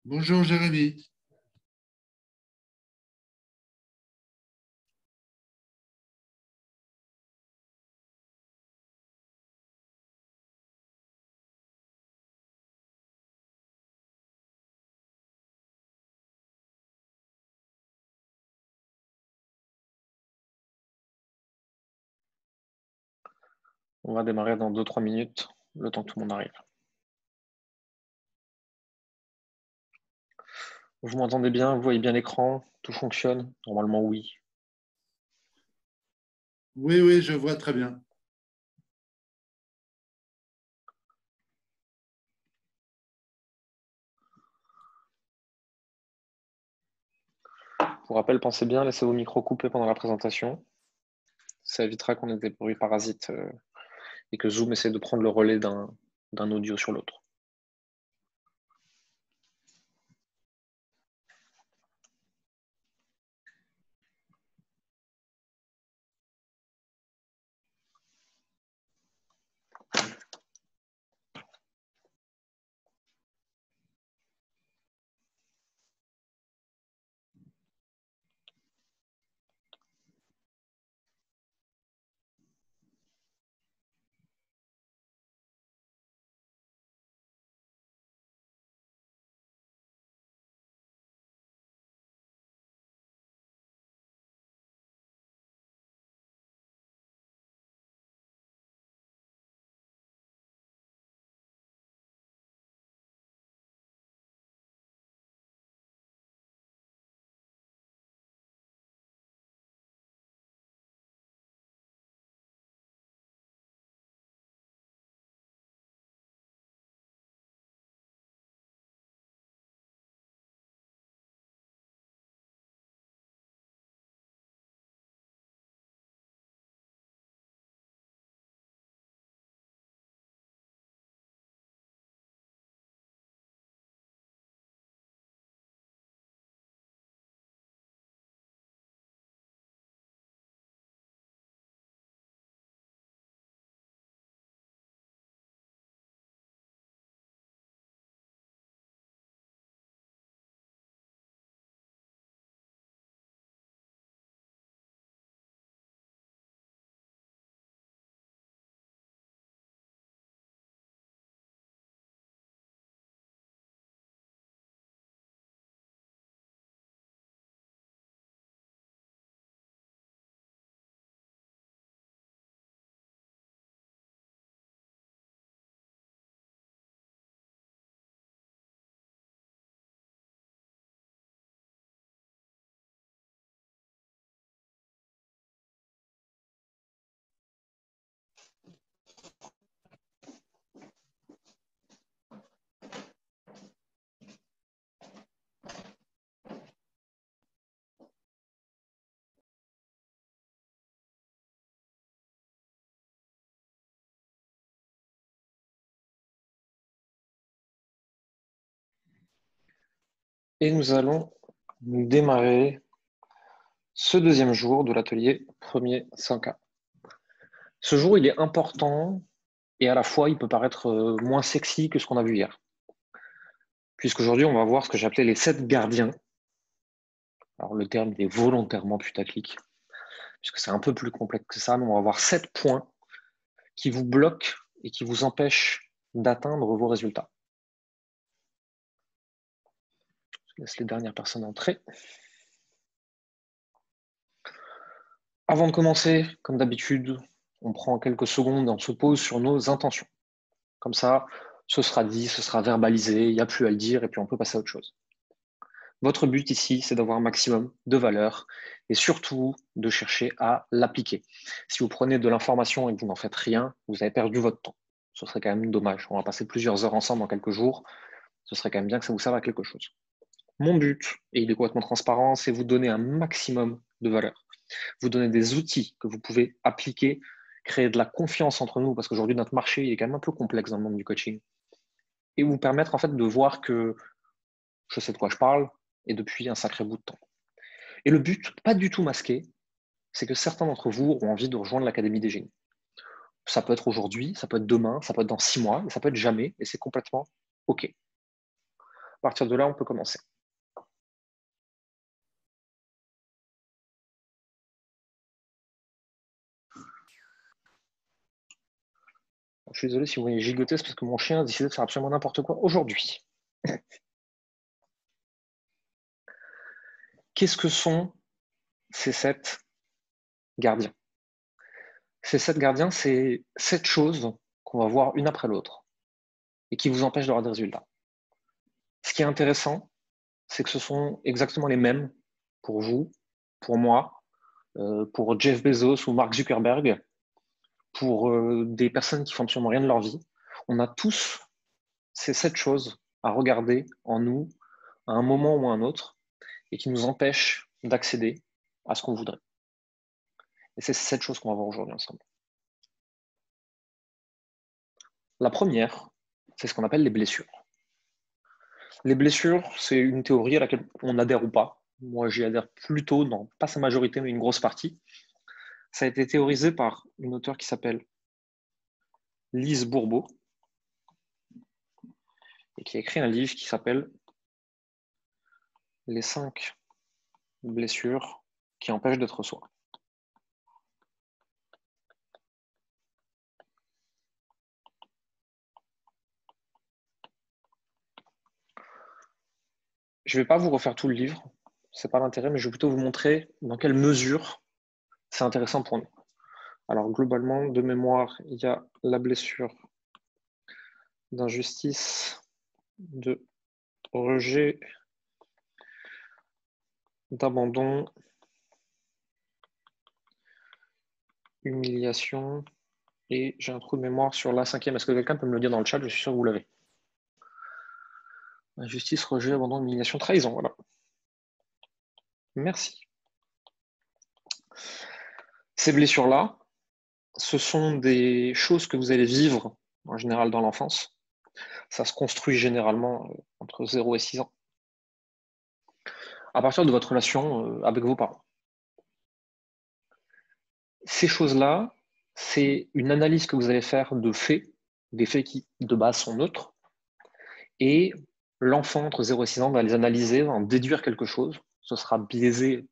Bonjour Jérémy. On va démarrer dans 2-3 minutes, le temps que tout le monde arrive. Vous m'entendez bien? Vous voyez bien l'écran? Tout fonctionne? Normalement, oui. Oui, oui, je vois très bien. Pour rappel, pensez bien, laissez vos micros coupés pendant la présentation. Ça évitera qu'on ait des bruits parasites et que Zoom essaie de prendre le relais d'un audio sur l'autre. Et nous allons démarrer ce deuxième jour de l'atelier premier 100K. Ce jour, il est important et à la fois, il peut paraître moins sexy que ce qu'on a vu hier. Puisqu'aujourd'hui, on va voir ce que j'appelais les 7 gardiens. Alors, le terme est volontairement putaclic, puisque c'est un peu plus complexe que ça, mais on va voir 7 points qui vous bloquent et qui vous empêchent d'atteindre vos résultats. Je laisse les dernières personnes entrer. Avant de commencer, comme d'habitude, on prend quelques secondes et on se pose sur nos intentions. Comme ça, ce sera dit, ce sera verbalisé, il n'y a plus à le dire et puis on peut passer à autre chose. Votre but ici, c'est d'avoir un maximum de valeur et surtout de chercher à l'appliquer. Si vous prenez de l'information et que vous n'en faites rien, vous avez perdu votre temps. Ce serait quand même dommage. On va passer plusieurs heures ensemble en quelques jours. Ce serait quand même bien que ça vous serve à quelque chose. Mon but, et il est complètement transparent, c'est vous donner un maximum de valeur. Vous donner des outils que vous pouvez appliquer, créer de la confiance entre nous, parce qu'aujourd'hui, notre marché il est quand même un peu complexe dans le monde du coaching. Et vous permettre en fait de voir que je sais de quoi je parle, et depuis un sacré bout de temps. Et le but, pas du tout masqué, c'est que certains d'entre vous ont envie de rejoindre l'Académie des génies. Ça peut être aujourd'hui, ça peut être demain, ça peut être dans 6 mois, ça peut être jamais, et c'est complètement OK. À partir de là, on peut commencer. Je suis désolé si vous voyez gigoter, c'est parce que mon chien a décidé de faire absolument n'importe quoi aujourd'hui. Qu'est-ce que sont ces 7 gardiens? Ces 7 gardiens, c'est 7 choses qu'on va voir une après l'autre et qui vous empêchent d'avoir des résultats. Ce qui est intéressant, c'est que ce sont exactement les mêmes pour vous, pour moi, pour Jeff Bezos ou Mark Zuckerberg, pour des personnes qui font absolument rien de leur vie. On a tous ces 7 choses à regarder en nous à un moment ou à un autre et qui nous empêchent d'accéder à ce qu'on voudrait. Et c'est ces 7 choses qu'on va voir aujourd'hui ensemble. La première, c'est ce qu'on appelle les blessures. Les blessures, c'est une théorie à laquelle on adhère ou pas. Moi, j'y adhère plutôt, dans pas sa majorité, mais une grosse partie. Ça a été théorisé par une auteure qui s'appelle Lise Bourbeau et qui a écrit un livre qui s'appelle Les 5 blessures qui empêchent d'être soi. Je ne vais pas vous refaire tout le livre, ce n'est pas l'intérêt, mais je vais plutôt vous montrer dans quelle mesure c'est intéressant pour nous. Alors globalement, de mémoire, il y a la blessure d'injustice, de rejet, d'abandon, humiliation, et j'ai un trou de mémoire sur la 5e. Est-ce que quelqu'un peut me le dire dans le chat? Je suis sûr que vous l'avez. Injustice, rejet, abandon, humiliation, trahison, voilà. Merci. Ces blessures-là, ce sont des choses que vous allez vivre en général dans l'enfance. Ça se construit généralement entre 0 et 6 ans. À partir de votre relation avec vos parents. Ces choses-là, c'est une analyse que vous allez faire de faits, des faits qui, de base, sont neutres, et l'enfant entre 0 et 6 ans va les analyser, va en déduire quelque chose. Ce sera biaisé,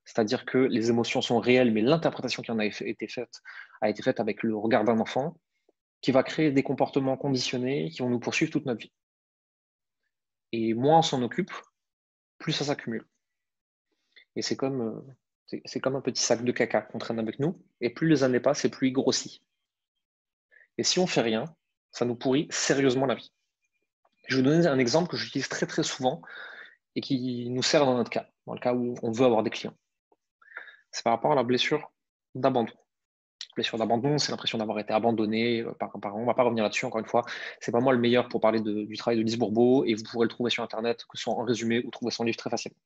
c'est-à-dire que les émotions sont réelles, mais l'interprétation qui en a été faite avec le regard d'un enfant, qui va créer des comportements conditionnés qui vont nous poursuivre toute notre vie. Et moins on s'en occupe, plus ça s'accumule. Et c'est comme un petit sac de caca qu'on traîne avec nous, et plus les années passent, et plus il grossit. Et si on ne fait rien, ça nous pourrit sérieusement la vie. Je vais vous donner un exemple que j'utilise très très souvent et qui nous sert dans notre cas, dans le cas où on veut avoir des clients. C'est par rapport à la blessure d'abandon. Blessure d'abandon, c'est l'impression d'avoir été abandonné par un parent. On ne va pas revenir là-dessus, encore une fois. C'est pas moi le meilleur pour parler du travail de Lise Bourbeau, et vous pourrez le trouver sur Internet, que ce soit en résumé ou trouver son livre très facilement.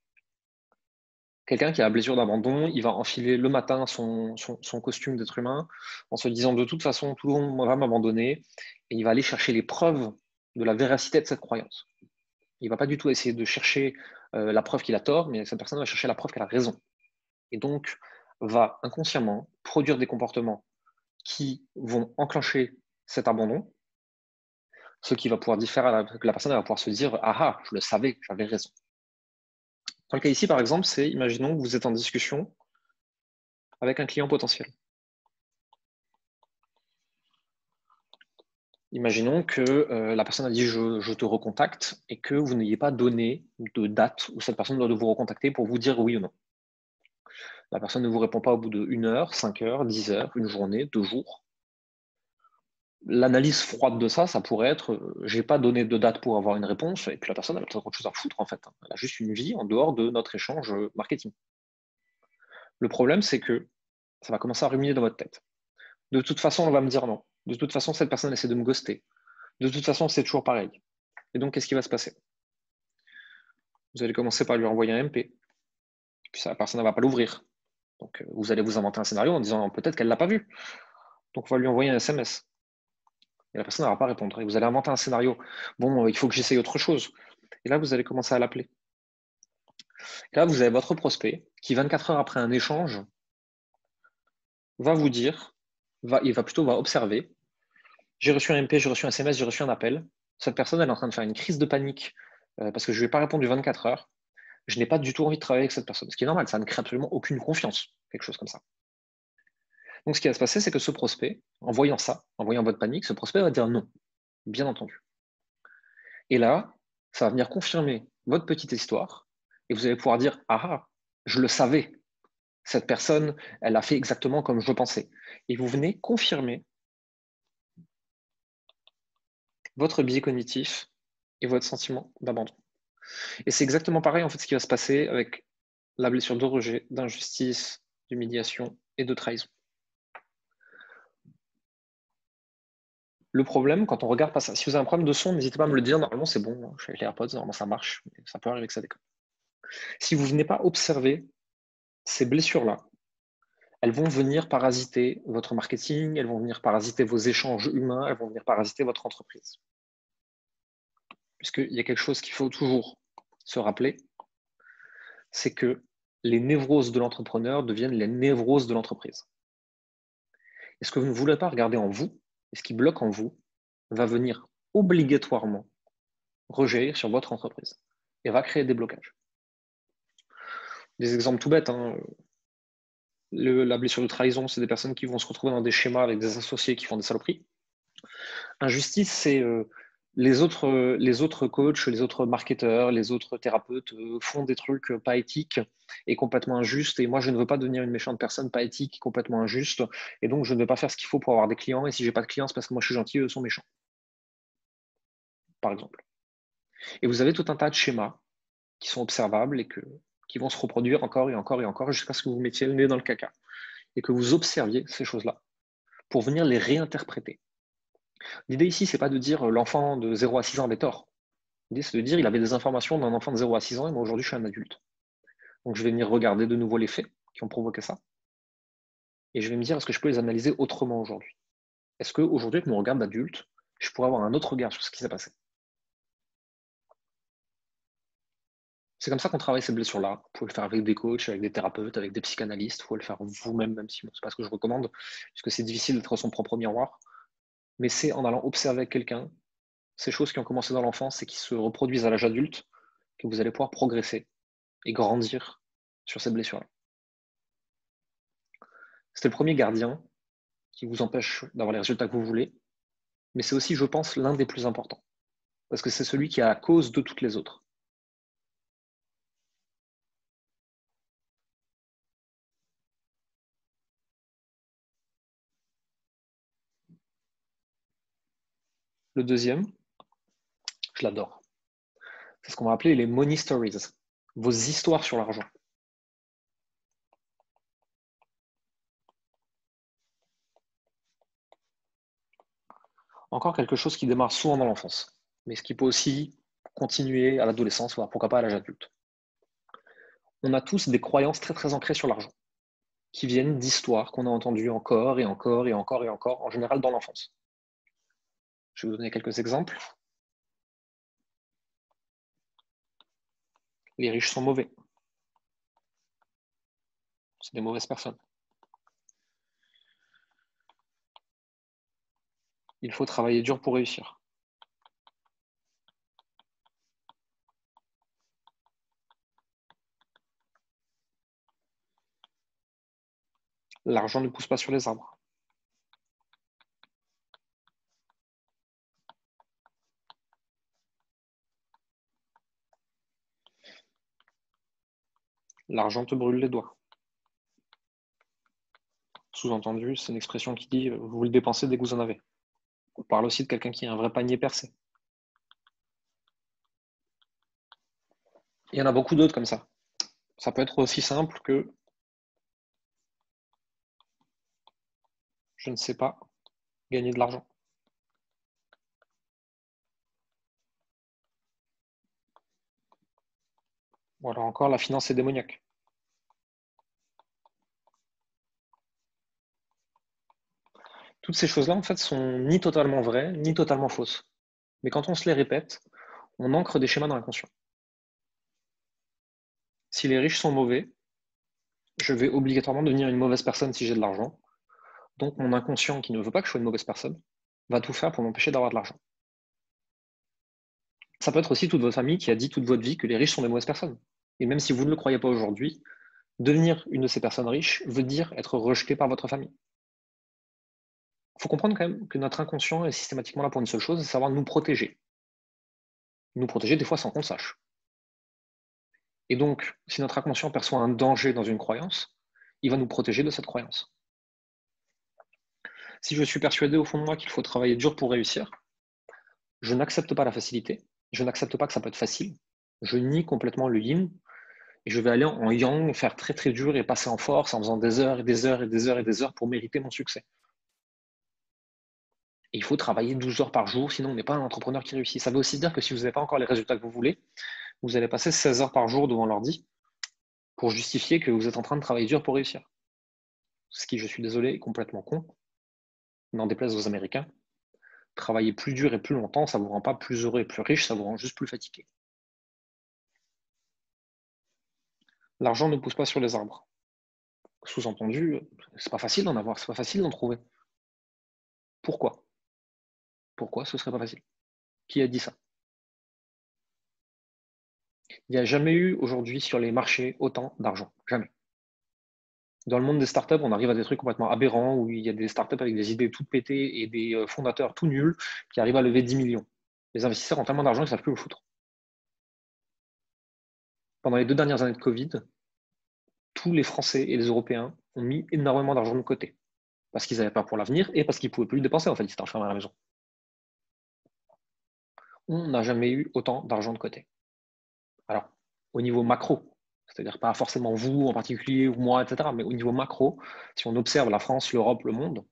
Quelqu'un qui a la blessure d'abandon, il va enfiler le matin son costume d'être humain en se disant de toute façon, tout le monde va m'abandonner, et il va aller chercher les preuves de la véracité de cette croyance. Il ne va pas du tout essayer de chercher la preuve qu'il a tort, mais cette personne va chercher la preuve qu'elle a raison. Et donc, va inconsciemment produire des comportements qui vont enclencher cet abandon, ce qui va pouvoir différer, que la personne va pouvoir se dire « Ah ah, je le savais, j'avais raison ». Dans le cas ici, par exemple, c'est, imaginons que vous êtes en discussion avec un client potentiel. Imaginons que la personne a dit je te recontacte et que vous n'ayez pas donné de date où cette personne doit vous recontacter pour vous dire oui ou non. La personne ne vous répond pas au bout de 1 heure, 5 heures, 10 heures, une journée, 2 jours. L'analyse froide de ça pourrait être j'ai pas donné de date pour avoir une réponse, et puis la personne elle a peut-être autre chose à foutre en fait. Elle a juste une vie en dehors de notre échange marketing. Le problème, c'est que ça va commencer à ruminer dans votre tête. De toute façon, on va me dire non. De toute façon, cette personne essaie de me ghoster. De toute façon, c'est toujours pareil. Et donc, qu'est-ce qui va se passer? Vous allez commencer par lui envoyer un MP. Puis la personne ne va pas l'ouvrir. Donc, vous allez vous inventer un scénario en disant peut-être qu'elle ne l'a pas vu. Donc, on va lui envoyer un SMS. Et la personne ne va pas répondre. Et vous allez inventer un scénario. Bon, il faut que j'essaye autre chose. Et là, vous allez commencer à l'appeler. Et là, vous avez votre prospect qui, 24 heures après un échange, va vous dire, il va plutôt observer. J'ai reçu un MP, j'ai reçu un SMS, j'ai reçu un appel. Cette personne, elle est en train de faire une crise de panique parce que je ne lui ai pas répondu 24 heures. Je n'ai pas du tout envie de travailler avec cette personne. Ce qui est normal, ça ne crée absolument aucune confiance, quelque chose comme ça. Donc, ce qui va se passer, c'est que ce prospect, en voyant ça, en voyant votre panique, ce prospect va dire non, bien entendu. Et là, ça va venir confirmer votre petite histoire et vous allez pouvoir dire ah, je le savais, cette personne, elle a fait exactement comme je le pensais. Et vous venez confirmer votre biais cognitif et votre sentiment d'abandon. Et c'est exactement pareil en fait ce qui va se passer avec la blessure de rejet, d'injustice, d'humiliation et de trahison. Le problème, quand on regarde pas ça, si vous avez un problème de son, n'hésitez pas à me le dire. Normalement, c'est bon. Je fais les AirPods, normalement, ça marche. Mais ça peut arriver que ça déconne. Si vous ne venez pas observer ces blessures-là, elles vont venir parasiter votre marketing, elles vont venir parasiter vos échanges humains, elles vont venir parasiter votre entreprise. Puisqu'il y a quelque chose qu'il faut toujours se rappeler, c'est que les névroses de l'entrepreneur deviennent les névroses de l'entreprise. Et ce que vous ne voulez pas regarder en vous, et ce qui bloque en vous, va venir obligatoirement rejaillir sur votre entreprise et va créer des blocages. Des exemples tout bêtes, hein. La blessure de trahison, c'est des personnes qui vont se retrouver dans des schémas avec des associés qui font des saloperies. Injustice, c'est les autres coachs, les autres marketeurs, les autres thérapeutes font des trucs pas éthiques et complètement injustes. Et moi, je ne veux pas devenir une méchante personne pas éthique, complètement injuste. Et donc, je ne vais pas faire ce qu'il faut pour avoir des clients. Et si j'ai pas de clients, c'est parce que moi, je suis gentil, eux sont méchants, par exemple. Et vous avez tout un tas de schémas qui sont observables et qui vont se reproduire encore et encore et encore jusqu'à ce que vous mettiez le nez dans le caca et que vous observiez ces choses-là pour venir les réinterpréter. L'idée ici, c'est pas de dire l'enfant de 0 à 6 ans avait tort. L'idée, c'est de dire il avait des informations d'un enfant de 0 à 6 ans et moi aujourd'hui je suis un adulte. Donc je vais venir regarder de nouveau les faits qui ont provoqué ça et je vais me dire est-ce que je peux les analyser autrement aujourd'hui? Est-ce qu'aujourd'hui, avec mon regard d'adulte, je pourrais avoir un autre regard sur ce qui s'est passé? C'est comme ça qu'on travaille ces blessures-là. Vous pouvez le faire avec des coachs, avec des thérapeutes, avec des psychanalystes. Vous pouvez le faire vous-même, même si ce n'est pas ce que je recommande, puisque c'est difficile d'être son propre miroir. Mais c'est en allant observer quelqu'un ces choses qui ont commencé dans l'enfance et qui se reproduisent à l'âge adulte que vous allez pouvoir progresser et grandir sur ces blessures-là. C'était le premier gardien qui vous empêche d'avoir les résultats que vous voulez, mais c'est aussi, je pense, l'un des plus importants, parce que c'est celui qui est à la cause de toutes les autres. Le deuxième, je l'adore. C'est ce qu'on va appeler les money stories, vos histoires sur l'argent. Encore quelque chose qui démarre souvent dans l'enfance, mais ce qui peut aussi continuer à l'adolescence, voire pourquoi pas à l'âge adulte. On a tous des croyances très très ancrées sur l'argent, qui viennent d'histoires qu'on a entendues encore et encore et encore et encore, en général dans l'enfance. Je vais vous donner quelques exemples. Les riches sont mauvais. C'est des mauvaises personnes. Il faut travailler dur pour réussir. L'argent ne pousse pas sur les arbres. L'argent te brûle les doigts. Sous-entendu, c'est une expression qui dit vous le dépensez dès que vous en avez. On parle aussi de quelqu'un qui a un vrai panier percé. Il y en a beaucoup d'autres comme ça. Ça peut être aussi simple que Je ne sais pas gagner de l'argent. Ou alors encore, la finance est démoniaque. Toutes ces choses-là, en fait, sont ni totalement vraies, ni totalement fausses. Mais quand on se les répète, on ancre des schémas dans l'inconscient. Si les riches sont mauvais, je vais obligatoirement devenir une mauvaise personne si j'ai de l'argent. Donc mon inconscient, qui ne veut pas que je sois une mauvaise personne, va tout faire pour m'empêcher d'avoir de l'argent. Ça peut être aussi toute votre famille qui a dit toute votre vie que les riches sont des mauvaises personnes. Et même si vous ne le croyez pas aujourd'hui, devenir une de ces personnes riches veut dire être rejeté par votre famille. Il faut comprendre quand même que notre inconscient est systématiquement là pour une seule chose, c'est savoir nous protéger. Nous protéger des fois sans qu'on le sache. Et donc, si notre inconscient perçoit un danger dans une croyance, il va nous protéger de cette croyance. Si je suis persuadé au fond de moi qu'il faut travailler dur pour réussir, je n'accepte pas la facilité, je n'accepte pas que ça peut être facile, je nie complètement le yin, et je vais aller en yang, faire très très dur et passer en force en faisant des heures et des heures et des heures et des heures pour mériter mon succès. Et il faut travailler 12 heures par jour, sinon on n'est pas un entrepreneur qui réussit. Ça veut aussi dire que si vous n'avez pas encore les résultats que vous voulez, vous allez passer 16 heures par jour devant l'ordi pour justifier que vous êtes en train de travailler dur pour réussir. Ce qui, je suis désolé, est complètement con. N'en déplaise aux Américains. Travailler plus dur et plus longtemps, ça ne vous rend pas plus heureux et plus riche, ça vous rend juste plus fatigué. L'argent ne pousse pas sur les arbres. Sous-entendu, c'est pas facile d'en avoir, c'est pas facile d'en trouver. Pourquoi? Pourquoi ce serait pas facile? Qui a dit ça? Il n'y a jamais eu aujourd'hui sur les marchés autant d'argent. Jamais. Dans le monde des startups, on arrive à des trucs complètement aberrants où il y a des startups avec des idées toutes pétées et des fondateurs tout nuls qui arrivent à lever 10 millions. Les investisseurs ont tellement d'argent qu'ils ne savent plus où le foutre. Pendant les 2 dernières années de Covid, tous les Français et les Européens ont mis énormément d'argent de côté. Parce qu'ils avaient peur pour l'avenir et parce qu'ils ne pouvaient plus le dépenser, en fait, ils étaient enfermés à la maison. On n'a jamais eu autant d'argent de côté. Alors, au niveau macro, c'est-à-dire pas forcément vous en particulier ou moi, etc., mais au niveau macro, si on observe la France, l'Europe, le monde,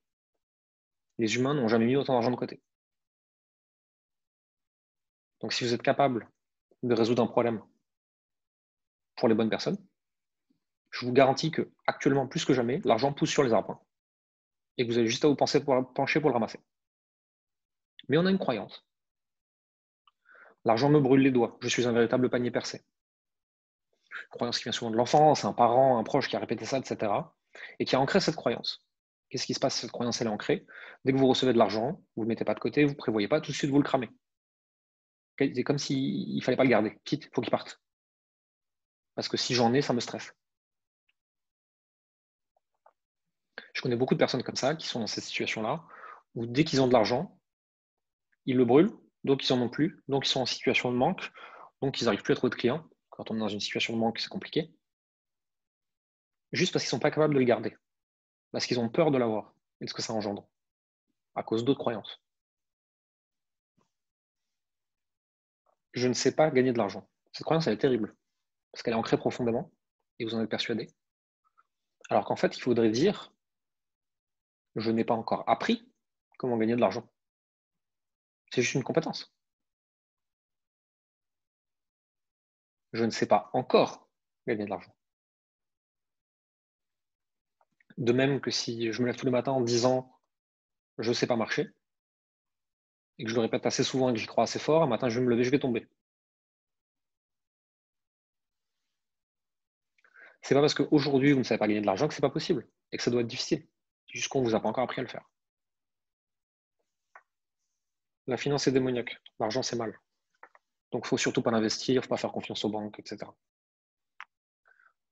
les humains n'ont jamais mis autant d'argent de côté. Donc, si vous êtes capable de résoudre un problème pour les bonnes personnes, je vous garantis que actuellement, plus que jamais, l'argent pousse sur les arbres et que vous avez juste à vous pencher pour le ramasser. Mais on a une croyance. L'argent me brûle les doigts, je suis un véritable panier percé. Une croyance qui vient souvent de l'enfance, un parent, un proche qui a répété ça, etc. et qui a ancré cette croyance. Qu'est-ce qui se passe si cette croyance elle est ancrée? Dès que vous recevez de l'argent, vous ne le mettez pas de côté, vous ne prévoyez pas, tout de suite vous le cramez. C'est comme s'il ne fallait pas le garder. Quitte, il faut qu'il parte. Parce que si j'en ai, ça me stresse. Je connais beaucoup de personnes comme ça qui sont dans cette situation-là, où dès qu'ils ont de l'argent, ils le brûlent, donc ils n'en ont plus, donc ils sont en situation de manque, donc ils n'arrivent plus à trouver de clients. Quand on est dans une situation de manque, c'est compliqué. Juste parce qu'ils ne sont pas capables de le garder. Parce qu'ils ont peur de l'avoir et de ce que ça engendre, à cause d'autres croyances. Je ne sais pas gagner de l'argent. Cette croyance, elle est terrible, parce qu'elle est ancrée profondément, et vous en êtes persuadé. Alors qu'en fait, il faudrait dire, je n'ai pas encore appris comment gagner de l'argent. C'est juste une compétence. Je ne sais pas encore gagner de l'argent. De même que si je me lève tous les matins en disant, je ne sais pas marcher, et que je le répète assez souvent et que j'y crois assez fort, un matin, je vais me lever, je vais tomber. C'est pas parce qu'aujourd'hui, vous ne savez pas gagner de l'argent que c'est pas possible et que ça doit être difficile. C'est juste qu'on ne vous a pas encore appris à le faire. La finance est démoniaque. L'argent, c'est mal. Donc, il ne faut surtout pas l'investir, il ne faut pas faire confiance aux banques, etc.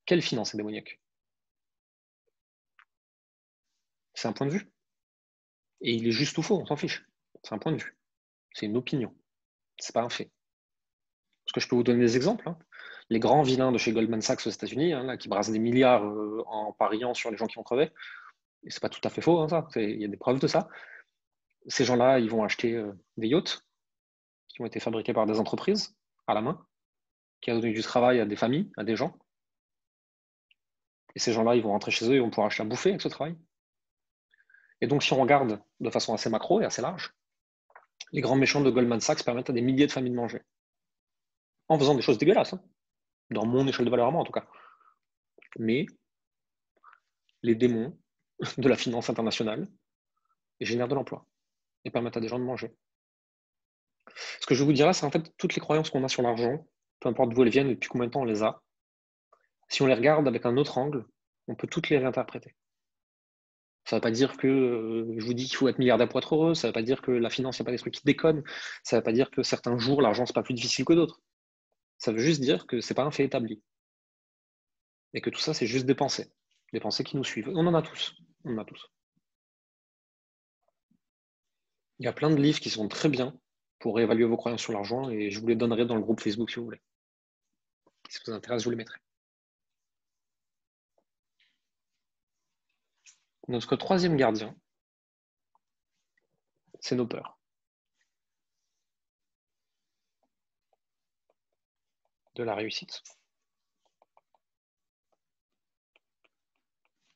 Quelle finance est démoniaque? C'est un point de vue. Et il est juste ou faux, on s'en fiche. C'est un point de vue. C'est une opinion. C'est pas un fait. Parce que je peux vous donner des exemples. Les grands vilains de chez Goldman Sachs aux États-Unis, là, qui brassent des milliards en pariant sur les gens qui vont crever, et c'est pas tout à fait faux, ça. Il y a des preuves de ça. Ces gens-là, ils vont acheter des yachts qui ont été fabriqués par des entreprises à la main, qui ont donné du travail à des familles, à des gens. Et ces gens-là, ils vont rentrer chez eux et vont pouvoir acheter à bouffer avec ce travail. Et donc, si on regarde de façon assez macro et assez large, les grands méchants de Goldman Sachs permettent à des milliers de familles de manger. En faisant des choses dégueulasses, hein, dans mon échelle de valeur à moi en tout cas. Mais les démons de la finance internationale génèrent de l'emploi et permettent à des gens de manger. Ce que je vais vous dire là, c'est en fait toutes les croyances qu'on a sur l'argent, peu importe d'où elles viennent et depuis combien de temps on les a, si on les regarde avec un autre angle, on peut toutes les réinterpréter. Ça ne veut pas dire que je vous dis qu'il faut être milliardaire pour être heureux, ça ne veut pas dire que la finance, il n'y a pas des trucs qui déconnent, ça ne veut pas dire que certains jours, l'argent, c'est pas plus difficile que d'autres. Ça veut juste dire que c'est pas un fait établi. Et que tout ça, c'est juste des pensées qui nous suivent. On en a tous. On en a tous. Il y a plein de livres qui sont très bien pour évaluer vos croyances sur l'argent et je vous les donnerai dans le groupe Facebook si vous voulez. Si ça vous intéresse, je vous les mettrai. Notre troisième gardien, c'est nos peurs. De la réussite,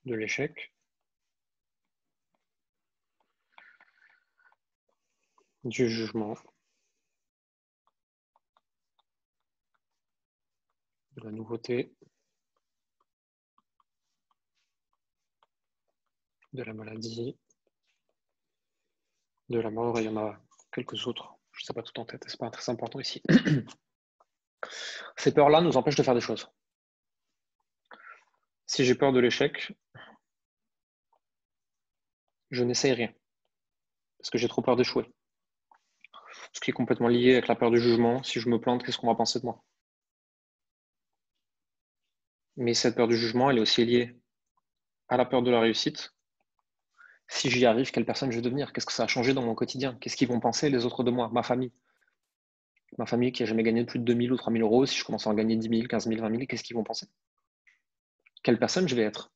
de l'échec, du jugement, de la nouveauté, de la maladie, de la mort, et il y en a quelques autres. Je ne sais pas tout en tête, c'est pas très important ici. Ces peurs-là nous empêchent de faire des choses. Si j'ai peur de l'échec, je n'essaye rien, parce que j'ai trop peur d'échouer. Ce qui est complètement lié avec la peur du jugement. Si je me plante, qu'est-ce qu'on va penser de moi? Mais cette peur du jugement, elle est aussi liée à la peur de la réussite. Si j'y arrive, quelle personne je vais devenir? Qu'est-ce que ça a changé dans mon quotidien? Qu'est-ce qu'ils vont penser les autres de moi? Ma famille. Ma famille qui n'a jamais gagné plus de 2 000 ou 3 000 euros, si je commence à en gagner 10 000, 15 000, 20 000, qu'est-ce qu'ils vont penser? Quelle personne je vais être?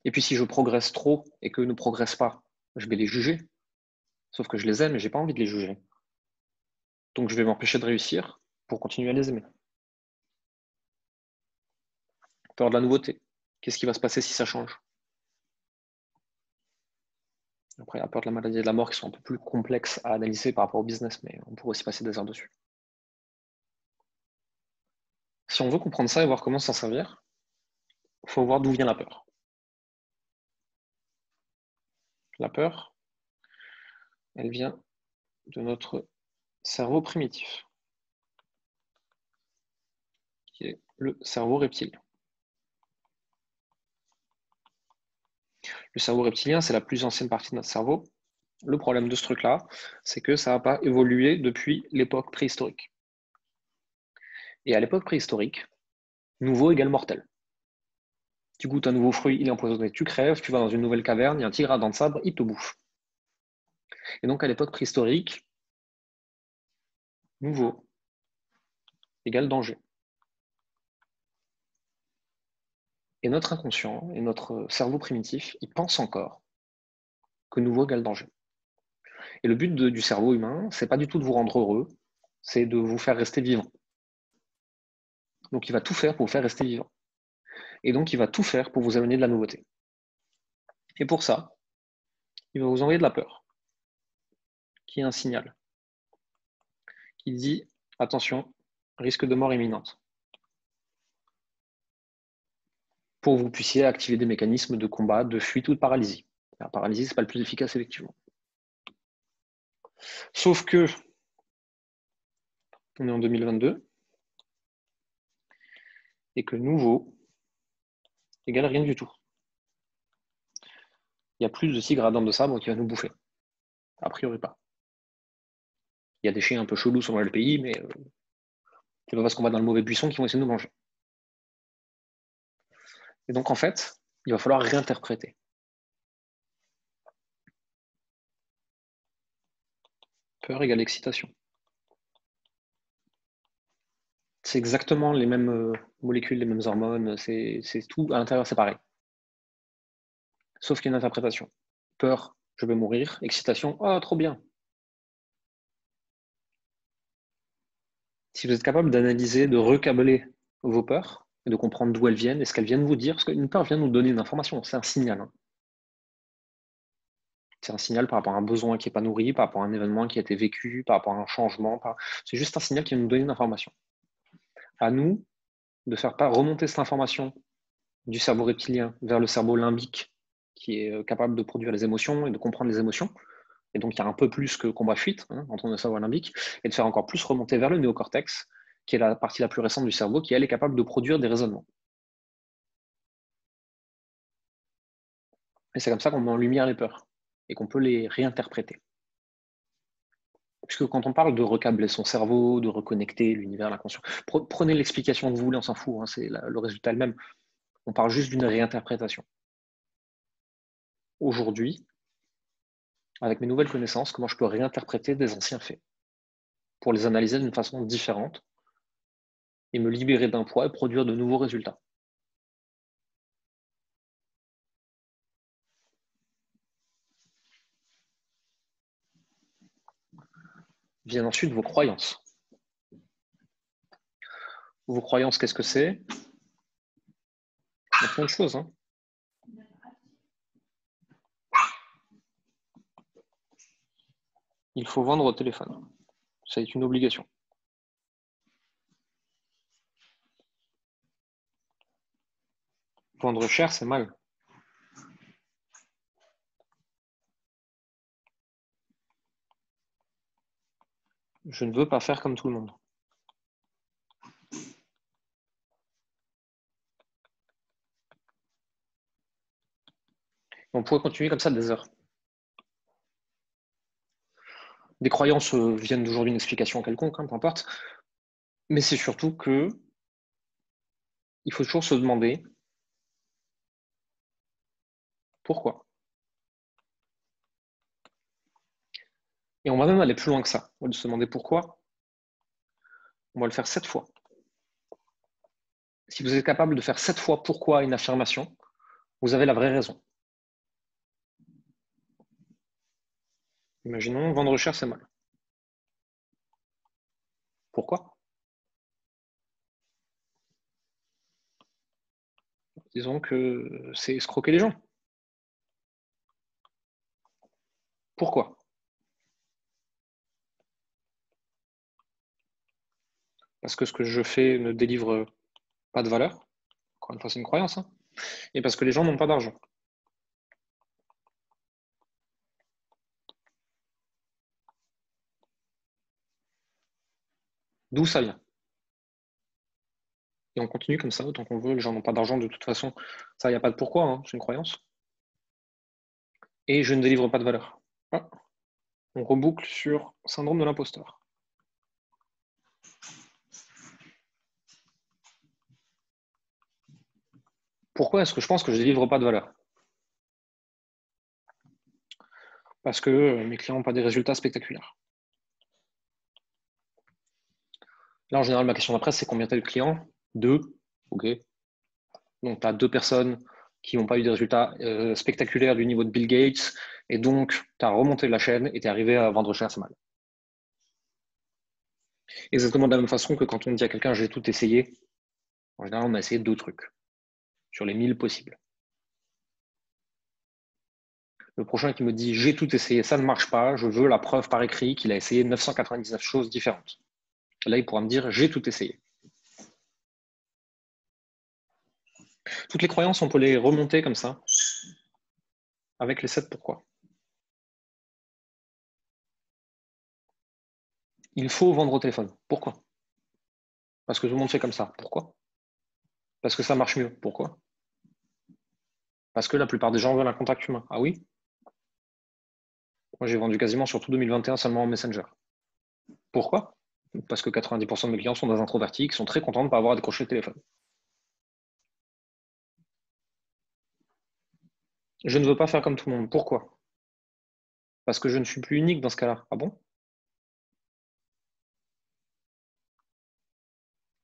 Et puis si je progresse trop et qu'eux ne progressent pas, je vais les juger. Sauf que je les aime et je n'ai pas envie de les juger. Donc je vais m'empêcher de réussir pour continuer à les aimer. Peur de la nouveauté. Qu'est-ce qui va se passer si ça change? Après, la peur de la maladie et de la mort qui sont un peu plus complexes à analyser par rapport au business, mais on pourrait aussi passer des heures dessus. Si on veut comprendre ça et voir comment s'en servir, il faut voir d'où vient la peur. La peur, elle vient de notre cerveau primitif, qui est le cerveau reptilien. Le cerveau reptilien, c'est la plus ancienne partie de notre cerveau. Le problème de ce truc-là, c'est que ça n'a pas évolué depuis l'époque préhistorique. Et à l'époque préhistorique, nouveau égale mortel. Tu goûtes un nouveau fruit, il est empoisonné, tu crèves, tu vas dans une nouvelle caverne, il y a un tigre à dents de sabre, il te bouffe. Et donc à l'époque préhistorique, nouveau égale danger. Et notre inconscient et notre cerveau primitif, ils pensent encore que nouveau égale danger. Et le but du cerveau humain, c'est pas du tout de vous rendre heureux, c'est de vous faire rester vivant. Donc il va tout faire pour vous faire rester vivant. Et donc il va tout faire pour vous amener de la nouveauté. Et pour ça, il va vous envoyer de la peur, qui est un signal, qui dit attention, risque de mort imminente. Pour que vous puissiez activer des mécanismes de combat, de fuite ou de paralysie. La paralysie, ce n'est pas le plus efficace, effectivement. Sauf que, on est en 2022, et que nouveau égale rien du tout. Il y a plus de tigres à dents de sabre qui va nous bouffer. A priori pas. Il y a des chiens un peu chelous sur le pays, mais c'est pas parce qu'on va dans le mauvais buisson qu'ils vont essayer de nous manger. Et donc, en fait, il va falloir réinterpréter. Peur égale excitation. C'est exactement les mêmes molécules, les mêmes hormones, c'est tout, à l'intérieur, c'est pareil. Sauf qu'il y a une interprétation. Peur, je vais mourir. Excitation, oh, trop bien. Si vous êtes capable d'analyser, de recabler vos peurs, et de comprendre d'où elles viennent et ce qu'elles viennent vous dire, parce qu'une peur vient nous donner une information, c'est un signal. Hein. C'est un signal par rapport à un besoin qui n'est pas nourri, par rapport à un événement qui a été vécu, par rapport à un changement. C'est juste un signal qui va nous donner une information. À nous de faire pas remonter cette information du cerveau reptilien vers le cerveau limbique, qui est capable de produire les émotions et de comprendre les émotions. Et donc, il y a un peu plus que combat-fuite entre le cerveau limbique, et de faire encore plus remonter vers le néocortex, qui est la partie la plus récente du cerveau, qui, elle, est capable de produire des raisonnements. Et c'est comme ça qu'on met en lumière les peurs, et qu'on peut les réinterpréter. Puisque quand on parle de recabler son cerveau, de reconnecter l'univers, l'inconscient, prenez l'explication que vous voulez, on s'en fout, c'est le résultat est le même. On parle juste d'une réinterprétation. Aujourd'hui, avec mes nouvelles connaissances, comment je peux réinterpréter des anciens faits pour les analyser d'une façon différente et me libérer d'un poids et produire de nouveaux résultats. Viennent ensuite vos croyances. Vos croyances, qu'est-ce que c'est? Il y a plein de choses. Il faut vendre au téléphone. C'est une obligation. Vendre cher, c'est mal. Je ne veux pas faire comme tout le monde. On pourrait continuer comme ça des heures. Des croyances viennent d'aujourd'hui d'une explication quelconque, peu importe. Mais c'est surtout que il faut toujours se demander pourquoi. Et on va même aller plus loin que ça. On va se demander pourquoi. On va le faire 7 fois. Si vous êtes capable de faire 7 fois pourquoi une affirmation, vous avez la vraie raison. Imaginons, vendre cher, c'est mal. Pourquoi? Disons que c'est escroquer les gens. Pourquoi? Parce que ce que je fais ne délivre pas de valeur. Encore une fois, c'est une croyance. Et parce que les gens n'ont pas d'argent. D'où ça vient? Et on continue comme ça autant qu'on veut. Les gens n'ont pas d'argent de toute façon. Ça, il n'y a pas de pourquoi, c'est une croyance. Et je ne délivre pas de valeur. Ah. On reboucle sur syndrome de l'imposteur. Pourquoi est-ce que je pense que je ne délivre pas de valeur? Parce que mes clients n'ont pas des résultats spectaculaires. Là, en général, ma question d'après, c'est combien tu as de clients? 2. OK. Donc, tu as 2 personnes qui n'ont pas eu des résultats spectaculaires du niveau de Bill Gates. Et donc, tu as remonté la chaîne et tu es arrivé à vendre cher, c'est mal. Exactement de la même façon que quand on dit à quelqu'un j'ai tout essayé, en général, on a essayé 2 trucs sur les 1000 possibles. Le prochain qui me dit j'ai tout essayé, ça ne marche pas, je veux la preuve par écrit qu'il a essayé 999 choses différentes. Là, il pourra me dire j'ai tout essayé. Toutes les croyances, on peut les remonter comme ça, avec les 7 pourquoi. Il faut vendre au téléphone. Pourquoi? Parce que tout le monde fait comme ça. Pourquoi? Parce que ça marche mieux. Pourquoi? Parce que la plupart des gens veulent un contact humain. Ah oui? Moi, j'ai vendu quasiment sur tout 2021 seulement en Messenger. Pourquoi? Parce que 90% de mes clients sont des introvertis qui sont très contents de ne pas avoir à décrocher le téléphone. Je ne veux pas faire comme tout le monde. Pourquoi? Parce que je ne suis plus unique dans ce cas-là. Ah bon?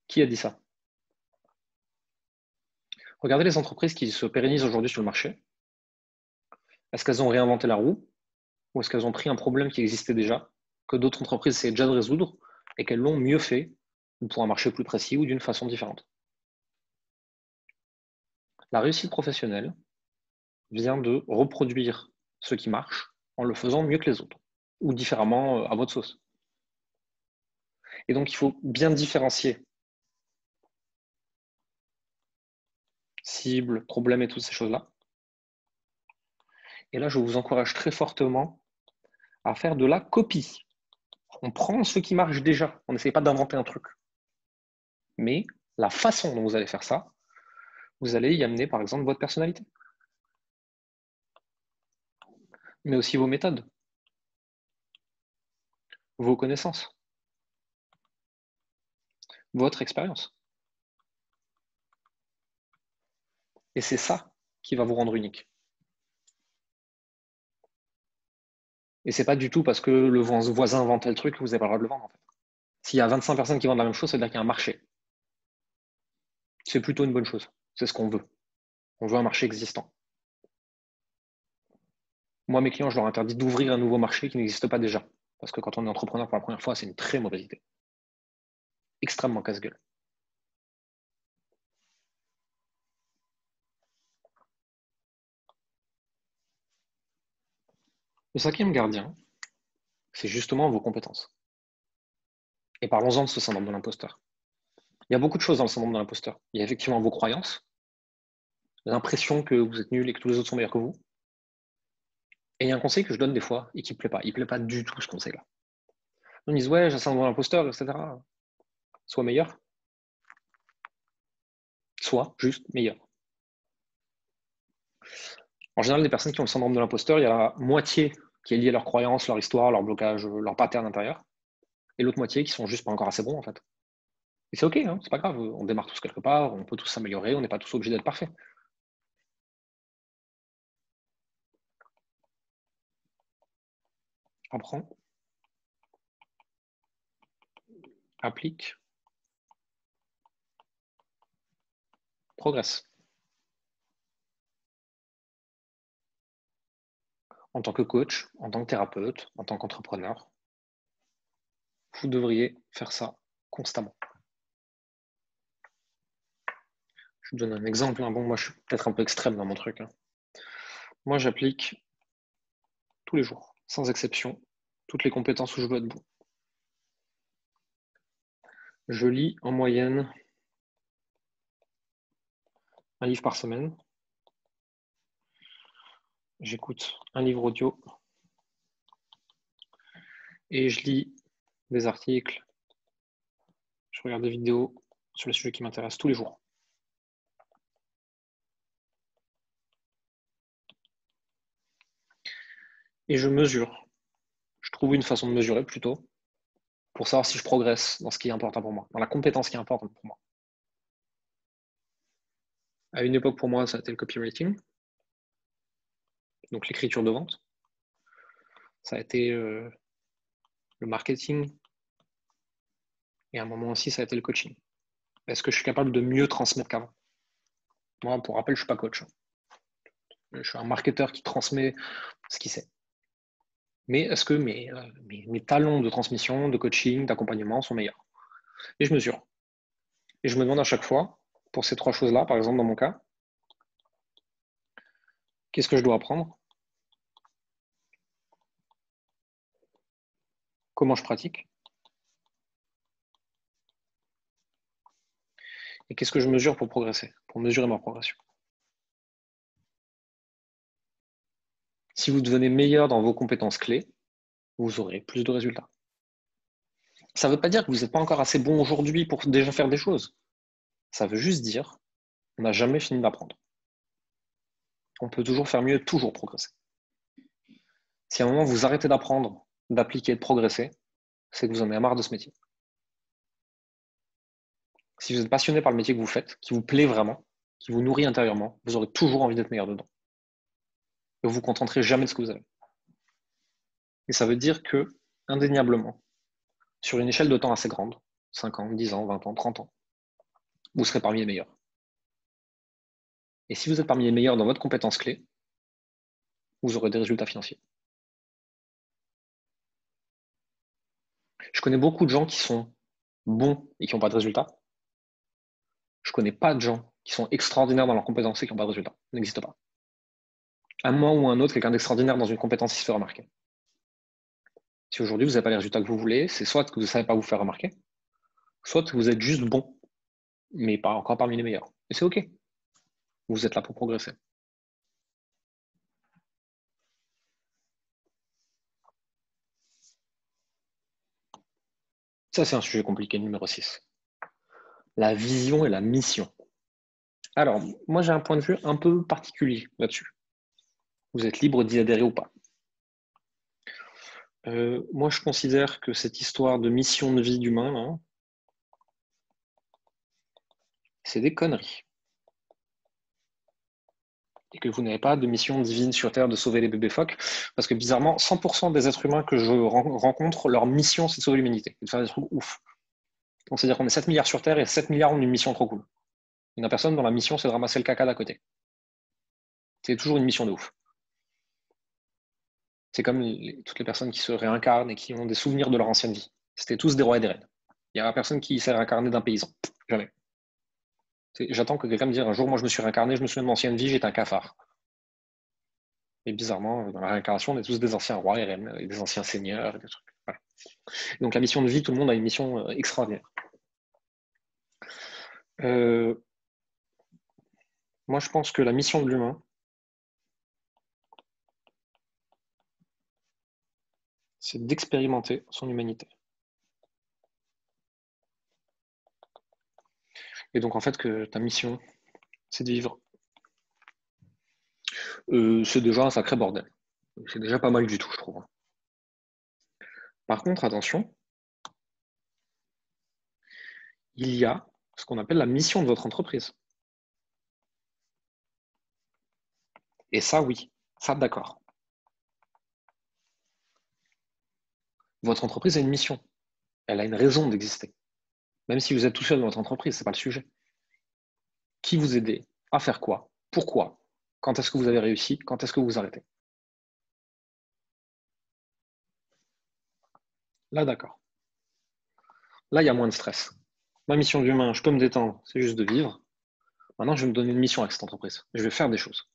Qui a dit ça? Regardez les entreprises qui se pérennisent aujourd'hui sur le marché. Est-ce qu'elles ont réinventé la roue? Ou est-ce qu'elles ont pris un problème qui existait déjà, que d'autres entreprises essaient déjà de résoudre, et qu'elles l'ont mieux fait, ou pour un marché plus précis, ou d'une façon différente? La réussite professionnelle vient de reproduire ce qui marche en le faisant mieux que les autres, ou différemment à votre sauce. Et donc, il faut bien différencier cible, problème et toutes ces choses-là. Et là, je vous encourage très fortement à faire de la copie. On prend ce qui marche déjà, on n'essaie pas d'inventer un truc. Mais la façon dont vous allez faire ça, vous allez y amener par exemple votre personnalité, mais aussi vos méthodes, vos connaissances, votre expérience. Et c'est ça qui va vous rendre unique. Et c'est pas du tout parce que le voisin invente le truc que vous n'avez pas le droit de le vendre en fait. S'il y a 25 personnes qui vendent la même chose, ça veut dire qu'il y a un marché. C'est plutôt une bonne chose. C'est ce qu'on veut. On veut un marché existant. Moi, mes clients, je leur interdis d'ouvrir un nouveau marché qui n'existe pas déjà. Parce que quand on est entrepreneur pour la première fois, c'est une très mauvaise idée. Extrêmement casse-gueule. Le cinquième gardien, c'est justement vos compétences. Et parlons-en de ce syndrome de l'imposteur. Il y a beaucoup de choses dans le syndrome de l'imposteur. Il y a effectivement vos croyances, l'impression que vous êtes nul et que tous les autres sont meilleurs que vous. Et il y a un conseil que je donne des fois et qui ne plaît pas. Il ne plaît pas du tout ce conseil-là. On dit ouais, j'ai un syndrome de l'imposteur, etc. Sois meilleur. Sois juste meilleur. En général, les personnes qui ont le syndrome de l'imposteur, il y a la moitié qui est liée à leurs croyances, leur histoire, leur blocage, leur pattern intérieur, et l'autre moitié qui sont juste pas encore assez bons en fait. Et c'est ok, hein, c'est pas grave, on démarre tous quelque part, on peut tous s'améliorer, on n'est pas tous obligés d'être parfaits. Apprends, applique, progresse. En tant que coach, en tant que thérapeute, en tant qu'entrepreneur, vous devriez faire ça constamment. Je vous donne un exemple. Bon, moi, je suis peut-être un peu extrême dans mon truc. Moi, j'applique tous les jours, sans exception, toutes les compétences où je veux être bon. Je lis en moyenne un livre par semaine. J'écoute un livre audio. Et je lis des articles. Je regarde des vidéos sur les sujets qui m'intéressent tous les jours. Et je mesure. Je trouve une façon de mesurer plutôt pour savoir si je progresse dans ce qui est important pour moi, dans la compétence qui est importante pour moi. À une époque, pour moi, ça a été le copywriting, donc l'écriture de vente. Ça a été le marketing. Et à un moment aussi, ça a été le coaching. Est-ce que je suis capable de mieux transmettre qu'avant? Moi, pour rappel, je ne suis pas coach. Je suis un marketeur qui transmet ce qu'il sait. Mais est-ce que mes talents de transmission, de coaching, d'accompagnement sont meilleurs? Et je mesure. Et je me demande à chaque fois, pour ces trois choses-là, par exemple dans mon cas, qu'est-ce que je dois apprendre? Comment je pratique? Et qu'est-ce que je mesure pour progresser, pour mesurer ma progression? Si vous devenez meilleur dans vos compétences clés, vous aurez plus de résultats. Ça ne veut pas dire que vous n'êtes pas encore assez bon aujourd'hui pour déjà faire des choses. Ça veut juste dire qu'on n'a jamais fini d'apprendre. On peut toujours faire mieux, toujours progresser. Si à un moment vous arrêtez d'apprendre, d'appliquer, de progresser, c'est que vous en avez marre de ce métier. Si vous êtes passionné par le métier que vous faites, qui vous plaît vraiment, qui vous nourrit intérieurement, vous aurez toujours envie d'être meilleur dedans. Et vous ne vous contenterez jamais de ce que vous avez. Et ça veut dire que, indéniablement, sur une échelle de temps assez grande, 5 ans, 10 ans, 20 ans, 30 ans, vous serez parmi les meilleurs. Et si vous êtes parmi les meilleurs dans votre compétence clé, vous aurez des résultats financiers. Je connais beaucoup de gens qui sont bons et qui n'ont pas de résultats. Je ne connais pas de gens qui sont extraordinaires dans leurs compétences et qui n'ont pas de résultats. Ça n'existe pas. À un moment ou à un autre, quelqu'un d'extraordinaire dans une compétence se fait remarquer. Si aujourd'hui, vous n'avez pas les résultats que vous voulez, c'est soit que vous ne savez pas vous faire remarquer, soit que vous êtes juste bon, mais pas encore parmi les meilleurs. Et c'est OK. Vous êtes là pour progresser. Ça, c'est un sujet compliqué, numéro 6. La vision et la mission. Alors, moi, j'ai un point de vue un peu particulier là-dessus. Vous êtes libre d'y adhérer ou pas. Moi, je considère que cette histoire de mission de vie d'humain, là, c'est des conneries. Et que vous n'avez pas de mission divine sur Terre de sauver les bébés phoques, parce que bizarrement, 100% des êtres humains que je rencontre, leur mission, c'est de sauver l'humanité, de faire des trucs ouf. Donc, c'est-à-dire qu'on est 7 milliards sur Terre et 7 milliards ont une mission trop cool. Il n'y en a personne dont la mission, c'est de ramasser le caca d'à côté. C'est toujours une mission de ouf. C'est comme toutes les personnes qui se réincarnent et qui ont des souvenirs de leur ancienne vie. C'était tous des rois et des reines. Il n'y a personne qui s'est réincarné d'un paysan. Jamais. J'attends que quelqu'un me dise un jour, moi je me suis réincarné, je me souviens de mon ancienne vie, j'étais un cafard. Et bizarrement, dans la réincarnation, on est tous des anciens rois et reines, et des anciens seigneurs, et des trucs. Voilà. Donc la mission de vie, tout le monde a une mission extraordinaire. Moi, je pense que la mission de l'humain, c'est d'expérimenter son humanité. Et donc, en fait, que ta mission, c'est de vivre. C'est déjà un sacré bordel. C'est déjà pas mal du tout, je trouve. Par contre, attention, il y a ce qu'on appelle la mission de votre entreprise. Et ça, oui, ça, d'accord. Votre entreprise a une mission. Elle a une raison d'exister. Même si vous êtes tout seul dans votre entreprise, ce n'est pas le sujet. Qui vous aidez? À faire quoi? Pourquoi? Quand est-ce que vous avez réussi? Quand est-ce que vous arrêtez? Là, d'accord. Là, il y a moins de stress. Ma mission d'humain, je peux me détendre, c'est juste de vivre. Maintenant, je vais me donner une mission avec cette entreprise. Je vais faire des choses.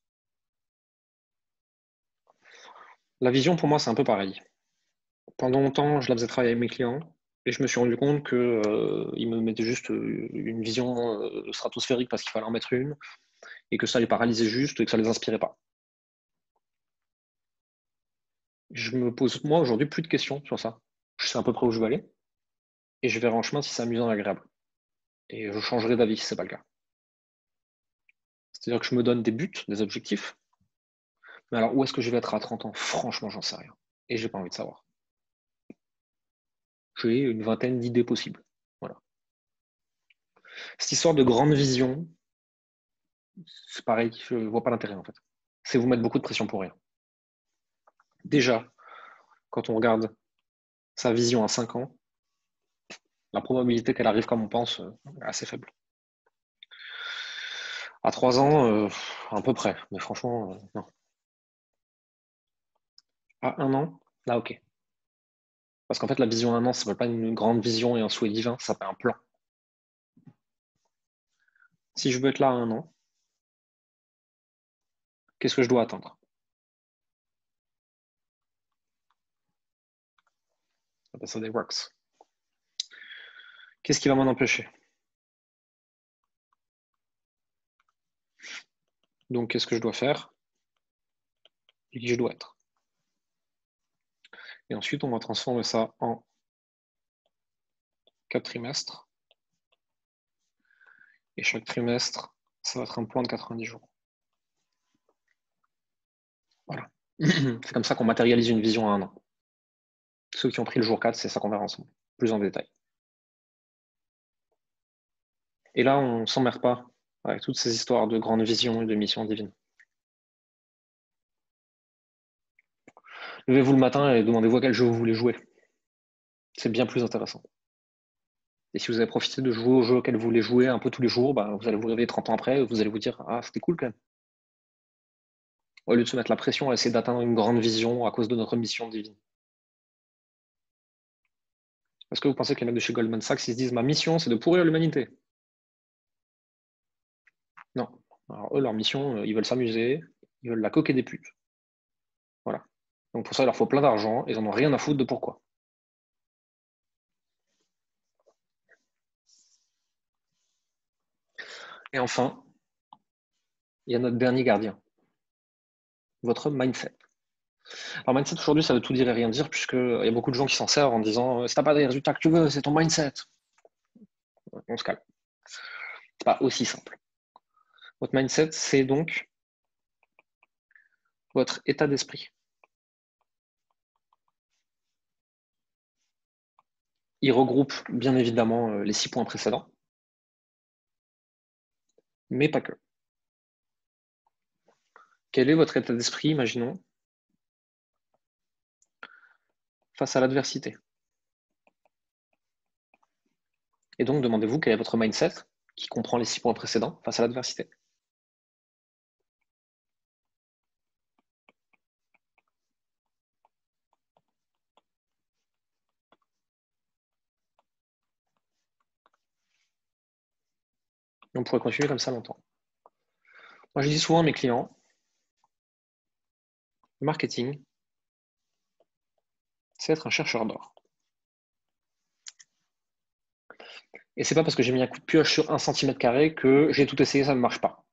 La vision, pour moi, c'est un peu pareil. Pendant longtemps, je la faisais travailler avec mes clients et je me suis rendu compte qu'ils me mettaient juste une vision stratosphérique parce qu'il fallait en mettre une et que ça les paralysait juste et que ça les inspirait pas. Je me pose, moi, aujourd'hui, plus de questions sur ça. Je sais à peu près où je veux aller et je verrai en chemin si c'est amusant et agréable. Et je changerai d'avis si ce n'est pas le cas. C'est-à-dire que je me donne des buts, des objectifs. Mais alors, où est-ce que je vais être à 30 ans? Franchement, j'en sais rien. Et j'ai pas envie de savoir. J'ai une vingtaine d'idées possibles. Voilà. Cette histoire de grande vision, c'est pareil, je ne vois pas l'intérêt en fait. C'est vous mettre beaucoup de pression pour rien. Déjà, quand on regarde sa vision à 5 ans, la probabilité qu'elle arrive comme on pense est assez faible. À 3 ans, à peu près, mais franchement, non. À 1 an, là, ok. Parce qu'en fait, la vision à 1 an, ça ne s'appelle pas une grande vision et un souhait divin, ça s'appelle un plan. Si je veux être là à 1 an, qu'est-ce que je dois atteindre? On appelle ça des works. Qu'est-ce qui va m'en empêcher? Donc, qu'est-ce que je dois faire et qui je dois être? Et ensuite, on va transformer ça en 4 trimestres. Et chaque trimestre, ça va être un plan de 90 jours. Voilà. C'est comme ça qu'on matérialise une vision à 1 an. Ceux qui ont pris le jour 4, c'est ça qu'on verra ensemble, plus en détail. Et là, on ne s'emmerde pas avec toutes ces histoires de grandes visions et de missions divines. Levez-vous le matin et demandez-vous à quel jeu vous voulez jouer. C'est bien plus intéressant. Et si vous avez profité de jouer au jeu auquel vous voulez jouer un peu tous les jours, bah, vous allez vous réveiller 30 ans après et vous allez vous dire « Ah, c'était cool quand même ». Au lieu de se mettre la pression à essayer d'atteindre une grande vision à cause de notre mission divine. Est-ce que vous pensez que les mecs de chez Goldman Sachs, ils se disent « Ma mission, c'est de pourrir l'humanité ». Non. Alors eux, leur mission, ils veulent s'amuser, ils veulent la coque et des putes. Donc pour ça, il leur faut plein d'argent et ils n'en ont rien à foutre de pourquoi. Et enfin, il y a notre dernier gardien, votre mindset. Alors mindset aujourd'hui, ça veut tout dire et rien dire, puisqu'il y a beaucoup de gens qui s'en servent en disant si t'as pas les résultats que tu veux, c'est ton mindset. On se calme. C'est pas aussi simple. Votre mindset, c'est donc votre état d'esprit. Il regroupe bien évidemment les 6 points précédents, mais pas que. Quel est votre état d'esprit, imaginons, face à l'adversité? Et donc, demandez-vous quel est votre mindset qui comprend les 6 points précédents face à l'adversité. On pourrait continuer comme ça longtemps. Moi, je dis souvent à mes clients, le marketing, c'est être un chercheur d'or. Et c'est pas parce que j'ai mis un coup de pioche sur 1 cm² que j'ai tout essayé, ça ne marche pas.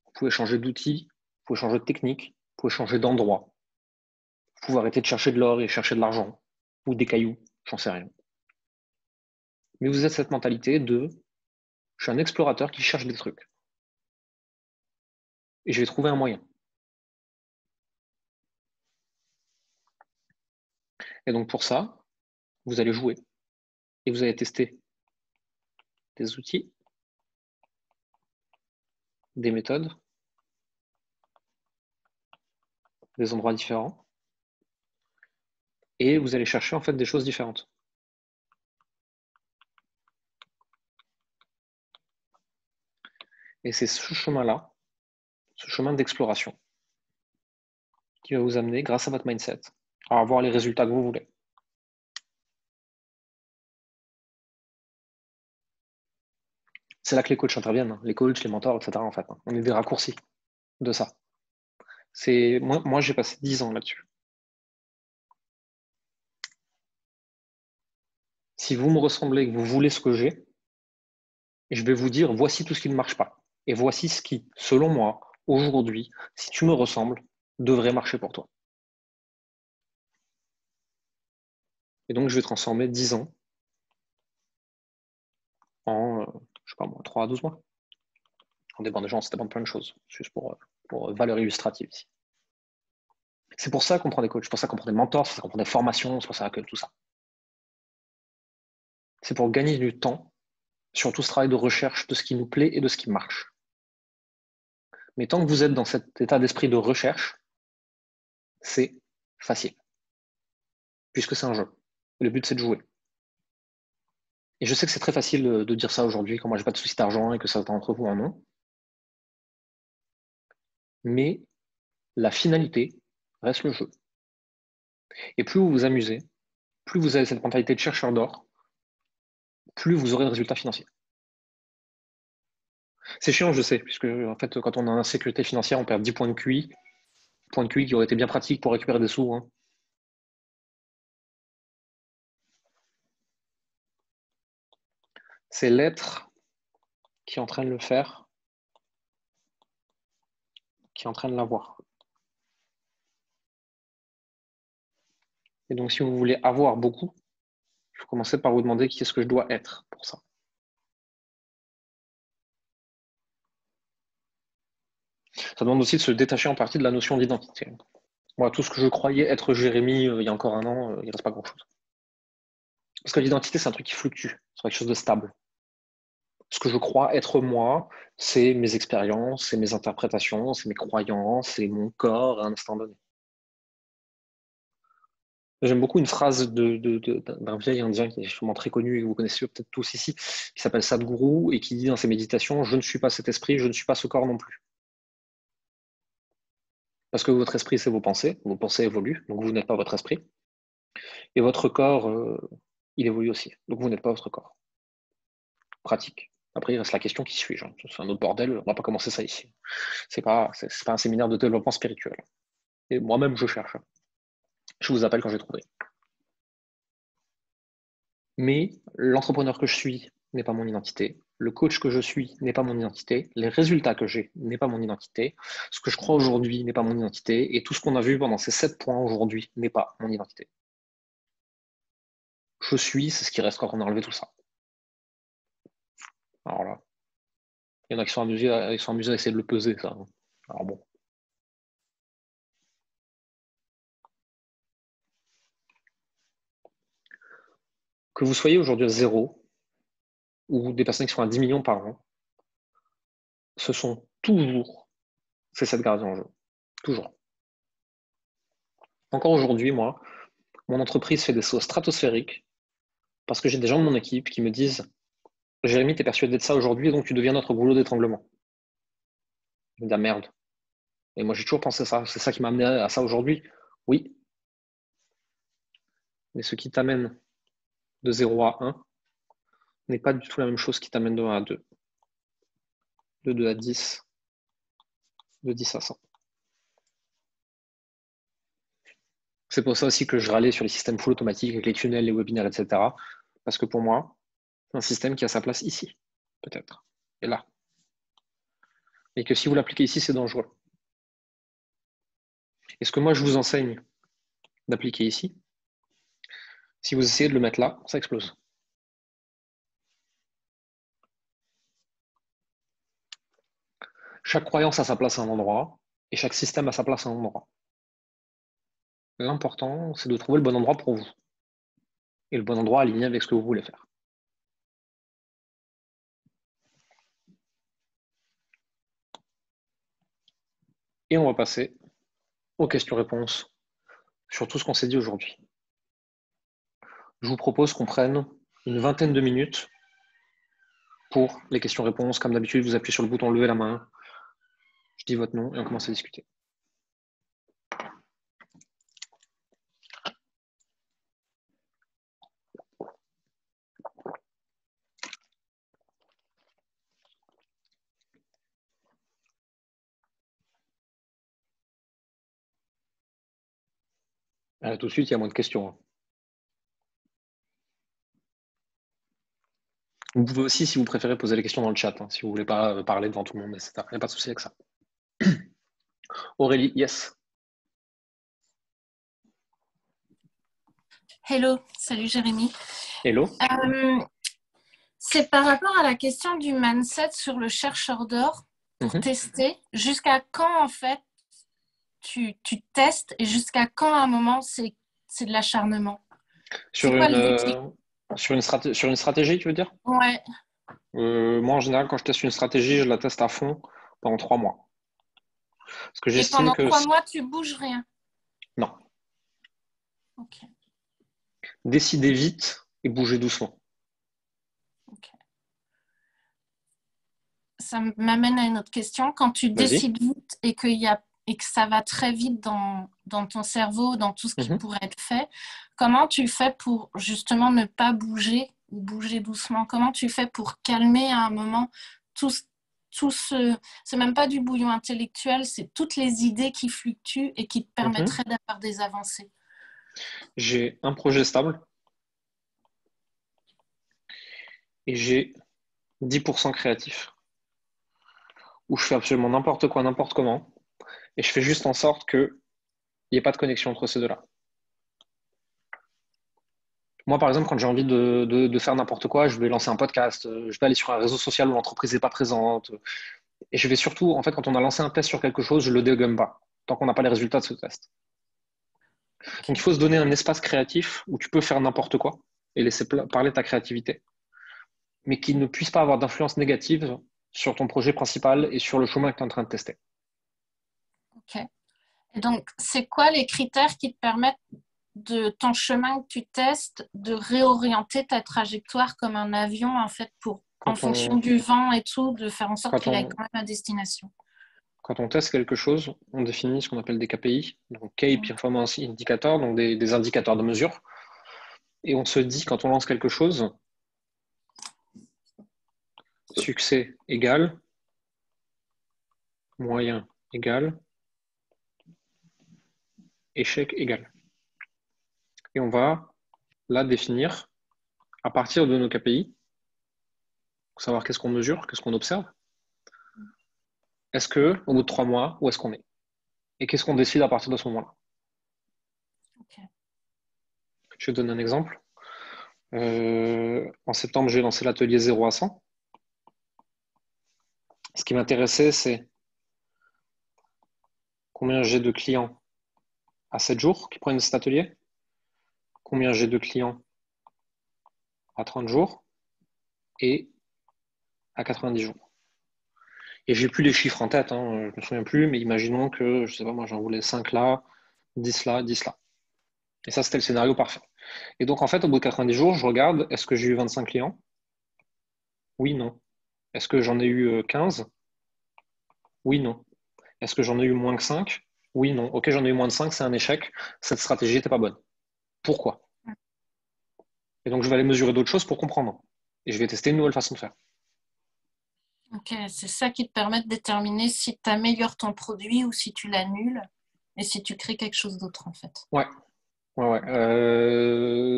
Vous pouvez changer d'outil, vous pouvez changer de technique, vous pouvez changer d'endroit. Vous pouvez arrêter de chercher de l'or et chercher de l'argent, ou des cailloux, j'en sais rien. Mais vous êtes cette mentalité de je suis un explorateur qui cherche des trucs. Et je vais trouver un moyen. Et donc pour ça, vous allez jouer. Et vous allez tester des outils, des méthodes, des endroits différents. Et vous allez chercher en fait des choses différentes. Et c'est ce chemin-là, ce chemin d'exploration, qui va vous amener, grâce à votre mindset, à avoir les résultats que vous voulez. C'est là que les coachs interviennent, hein. Les coachs, les mentors, etc. En fait, hein. On est des raccourcis de ça. Moi j'ai passé 10 ans là-dessus. Si vous me ressemblez et que vous voulez ce que j'ai, je vais vous dire voici tout ce qui ne marche pas. Et voici ce qui, selon moi, aujourd'hui, si tu me ressembles, devrait marcher pour toi. Et donc je vais transformer 10 ans en, je sais pas moi, 3 à 12 mois. On dépend des gens, ça dépend de plein de choses. Juste pour valeur illustrative ici. C'est pour ça qu'on prend des coachs, c'est pour ça qu'on prend des mentors, c'est pour ça qu'on prend des formations, c'est pour ça que tout ça. C'est pour gagner du temps sur tout ce travail de recherche de ce qui nous plaît et de ce qui marche. Mais tant que vous êtes dans cet état d'esprit de recherche, c'est facile. Puisque c'est un jeu. Et le but, c'est de jouer. Et je sais que c'est très facile de dire ça aujourd'hui, quand moi j'ai pas de soucis d'argent et que certains d'entre vous en ont. Mais la finalité reste le jeu. Et plus vous vous amusez, plus vous avez cette mentalité de chercheur d'or, plus vous aurez de résultats financiers. C'est chiant, je sais, puisque en fait, quand on a une insécurité financière, on perd 10 points de QI. Points de QI qui auraient été bien pratiques pour récupérer des sous. Hein. C'est l'être qui entraîne le faire, qui entraîne l'avoir. Et donc, si vous voulez avoir beaucoup, il faut commencer par vous demander qui est-ce que je dois être pour ça. Ça demande aussi de se détacher en partie de la notion d'identité. Moi, tout ce que je croyais être Jérémy il y a encore un an, il ne reste pas grand-chose. Parce que l'identité, c'est un truc qui fluctue, c'est quelque chose de stable. Ce que je crois être moi, c'est mes expériences, c'est mes interprétations, c'est mes croyances, c'est mon corps à un instant donné. J'aime beaucoup une phrase d'un vieil indien qui est sûrement très connu et que vous connaissez peut-être tous ici, qui s'appelle Sadhguru et qui dit dans ses méditations « Je ne suis pas cet esprit, je ne suis pas ce corps non plus ». Parce que votre esprit, c'est vos pensées évoluent, donc vous n'êtes pas votre esprit. Et votre corps, il évolue aussi, donc vous n'êtes pas votre corps. Pratique. Après, il reste la question qui suis-je. C'est un autre bordel, on ne va pas commencer ça ici. C'est pas un séminaire de développement spirituel. Et moi-même, je cherche. Je vous appelle quand j'ai trouvé. Mais l'entrepreneur que je suis n'est pas mon identité. Le coach que je suis n'est pas mon identité. Les résultats que j'ai n'est pas mon identité. Ce que je crois aujourd'hui n'est pas mon identité. Et tout ce qu'on a vu pendant ces 7 points aujourd'hui n'est pas mon identité. Je suis, c'est ce qui reste quand on a enlevé tout ça. Alors là, il y en a qui sont amusés à essayer de le peser, ça. Alors bon. Que vous soyez aujourd'hui à 0 ou des personnes qui sont à 10 millions par an, ce sont toujours ces 7 gardiens en jeu. Toujours. Encore aujourd'hui, moi, mon entreprise fait des sauts stratosphériques parce que j'ai des gens de mon équipe qui me disent Jérémy, t'es persuadé de ça aujourd'hui, donc tu deviens notre goulot d'étranglement. Je me dis ah, merde. Et moi, j'ai toujours pensé ça. C'est ça qui m'a amené à ça aujourd'hui. Oui. Mais ce qui t'amène de 0 à 1 n'est pas du tout la même chose qui t'amène de 1 à 2. De 2 à 10. De 10 à 100. C'est pour ça aussi que je râlais sur les systèmes full automatiques avec les tunnels, les webinaires, etc. Parce que pour moi, c'est un système qui a sa place ici, peut-être, et là. Et que si vous l'appliquez ici, c'est dangereux. Et ce que moi, je vous enseigne d'appliquer ici, si vous essayez de le mettre là, ça explose. Chaque croyance a sa place à un endroit, et chaque système a sa place à un endroit. L'important, c'est de trouver le bon endroit pour vous. Et le bon endroit aligné avec ce que vous voulez faire. Et on va passer aux questions-réponses sur tout ce qu'on s'est dit aujourd'hui. Je vous propose qu'on prenne une vingtaine de minutes pour les questions-réponses. Comme d'habitude, vous appuyez sur le bouton lever la main, je dis votre nom et on commence à discuter. Tout de suite, il y a moins de questions. Vous pouvez aussi, si vous préférez, poser les questions dans le chat, si vous ne voulez pas parler devant tout le monde, etc. Il n'y a pas de souci avec ça. Aurélie, yes. Hello, salut Jérémy. Hello. C'est par rapport à la question du mindset sur le chercheur d'or pour tester. Jusqu'à quand, en fait, tu testes et jusqu'à quand, à un moment, c'est de l'acharnement? Sur une stratégie, tu veux dire? Ouais. Moi, en général, quand je teste une stratégie, je la teste à fond pendant 3 mois. Parce que Et pendant 3 mois, tu bouges rien? Non. Ok. Décider vite et bouger doucement. Ok. Ça m'amène à une autre question. Quand tu décides vite et que ça va très vite dans ton cerveau, dans tout ce qui pourrait être fait, comment tu fais pour justement ne pas bouger ou bouger doucement? Comment tu fais pour calmer à un moment tout ce... C'est même pas du bouillon intellectuel, c'est toutes les idées qui fluctuent et qui te permettraient d'avoir des avancées. J'ai un projet stable et j'ai 10% créatif où je fais absolument n'importe quoi, n'importe comment et je fais juste en sorte qu'il n'y ait pas de connexion entre ces deux-là. Moi, par exemple, quand j'ai envie de faire n'importe quoi, je vais lancer un podcast, je vais aller sur un réseau social où l'entreprise n'est pas présente. Et je vais surtout, en fait, quand on a lancé un test sur quelque chose, je ne le dégomme pas, tant qu'on n'a pas les résultats de ce test. Donc, il faut se donner un espace créatif où tu peux faire n'importe quoi et laisser parler ta créativité, mais qui ne puisse pas avoir d'influence négative sur ton projet principal et sur le chemin que tu es en train de tester. Ok. Et donc, c'est quoi les critères qui te permettent de ton chemin que tu testes, de réorienter ta trajectoire comme un avion, en fait, en fonction du vent et tout, de faire en sorte qu'il aille quand même à destination? Quand on teste quelque chose, on définit ce qu'on appelle des KPI, donc Key Performance Indicator, donc des indicateurs de mesure. Et on se dit, quand on lance quelque chose, succès égal, moyen égal, échec égal. Et on va là définir à partir de nos KPI, pour savoir qu'est-ce qu'on mesure, qu'est-ce qu'on observe. Est-ce qu'au bout de 3 mois, où est-ce qu'on est? Et qu'est-ce qu'on décide à partir de ce moment-là? Okay. Je vais te donner un exemple. En septembre, j'ai lancé l'atelier 0 à 100. Ce qui m'intéressait, c'est combien j'ai de clients à 7 jours qui prennent cet atelier, combien j'ai de clients à 30 jours et à 90 jours. Et j'ai plus les chiffres en tête, hein, je ne me souviens plus, mais imaginons que, je sais pas, moi j'en voulais 5 là, 10 là, 10 là. Et ça, c'était le scénario parfait. Et donc, en fait, au bout de 90 jours, je regarde, est-ce que j'ai eu 25 clients? Oui, non. Est-ce que j'en ai eu 15? Oui, non. Est-ce que j'en ai eu moins que 5? Oui, non. Ok, j'en ai eu moins de 5, c'est un échec. Cette stratégie n'était pas bonne. Pourquoi? Et donc, je vais aller mesurer d'autres choses pour comprendre. Et je vais tester une nouvelle façon de faire. Ok, c'est ça qui te permet de déterminer si tu améliores ton produit ou si tu l'annules et si tu crées quelque chose d'autre, en fait. Ouais.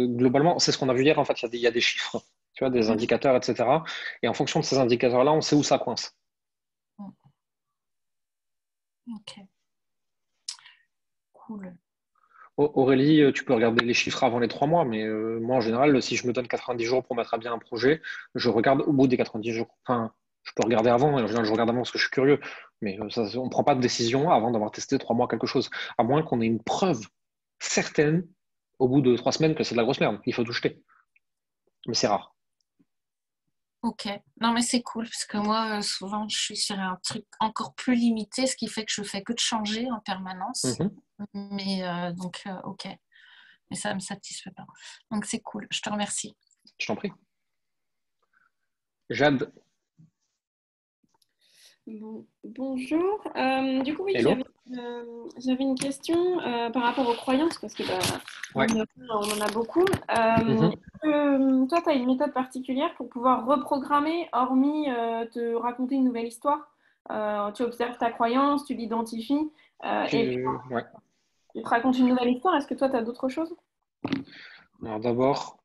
Globalement, c'est ce qu'on a vu hier. En fait, il y a des chiffres, tu vois, des indicateurs, etc. Et en fonction de ces indicateurs-là, on sait où ça coince. Ok. Cool. Aurélie, tu peux regarder les chiffres avant les 3 mois, mais moi, en général, si je me donne 90 jours pour mettre à bien un projet, je regarde au bout des 90 jours. Enfin, je peux regarder avant, et en général, je regarde avant parce que je suis curieux, mais on ne prend pas de décision avant d'avoir testé 3 mois quelque chose, à moins qu'on ait une preuve certaine au bout de 3 semaines que c'est de la grosse merde. Il faut tout jeter. Mais c'est rare. Ok. Non, mais c'est cool parce que moi, souvent, je suis sur un truc encore plus limité, ce qui fait que je fais que de changer en permanence. Mais donc, ok. Mais ça ne me satisfait pas. Donc, c'est cool. Je te remercie. Je t'en prie. Jade. Bonjour. Du coup, oui, Hello. j'avais une question par rapport aux croyances, parce que Ouais. on en a beaucoup. Toi, tu as une méthode particulière pour pouvoir reprogrammer, hormis te raconter une nouvelle histoire. Tu observes ta croyance, tu l'identifies, et Ouais. tu te racontes une nouvelle histoire. Est-ce que toi, tu as d'autres choses? Alors d'abord,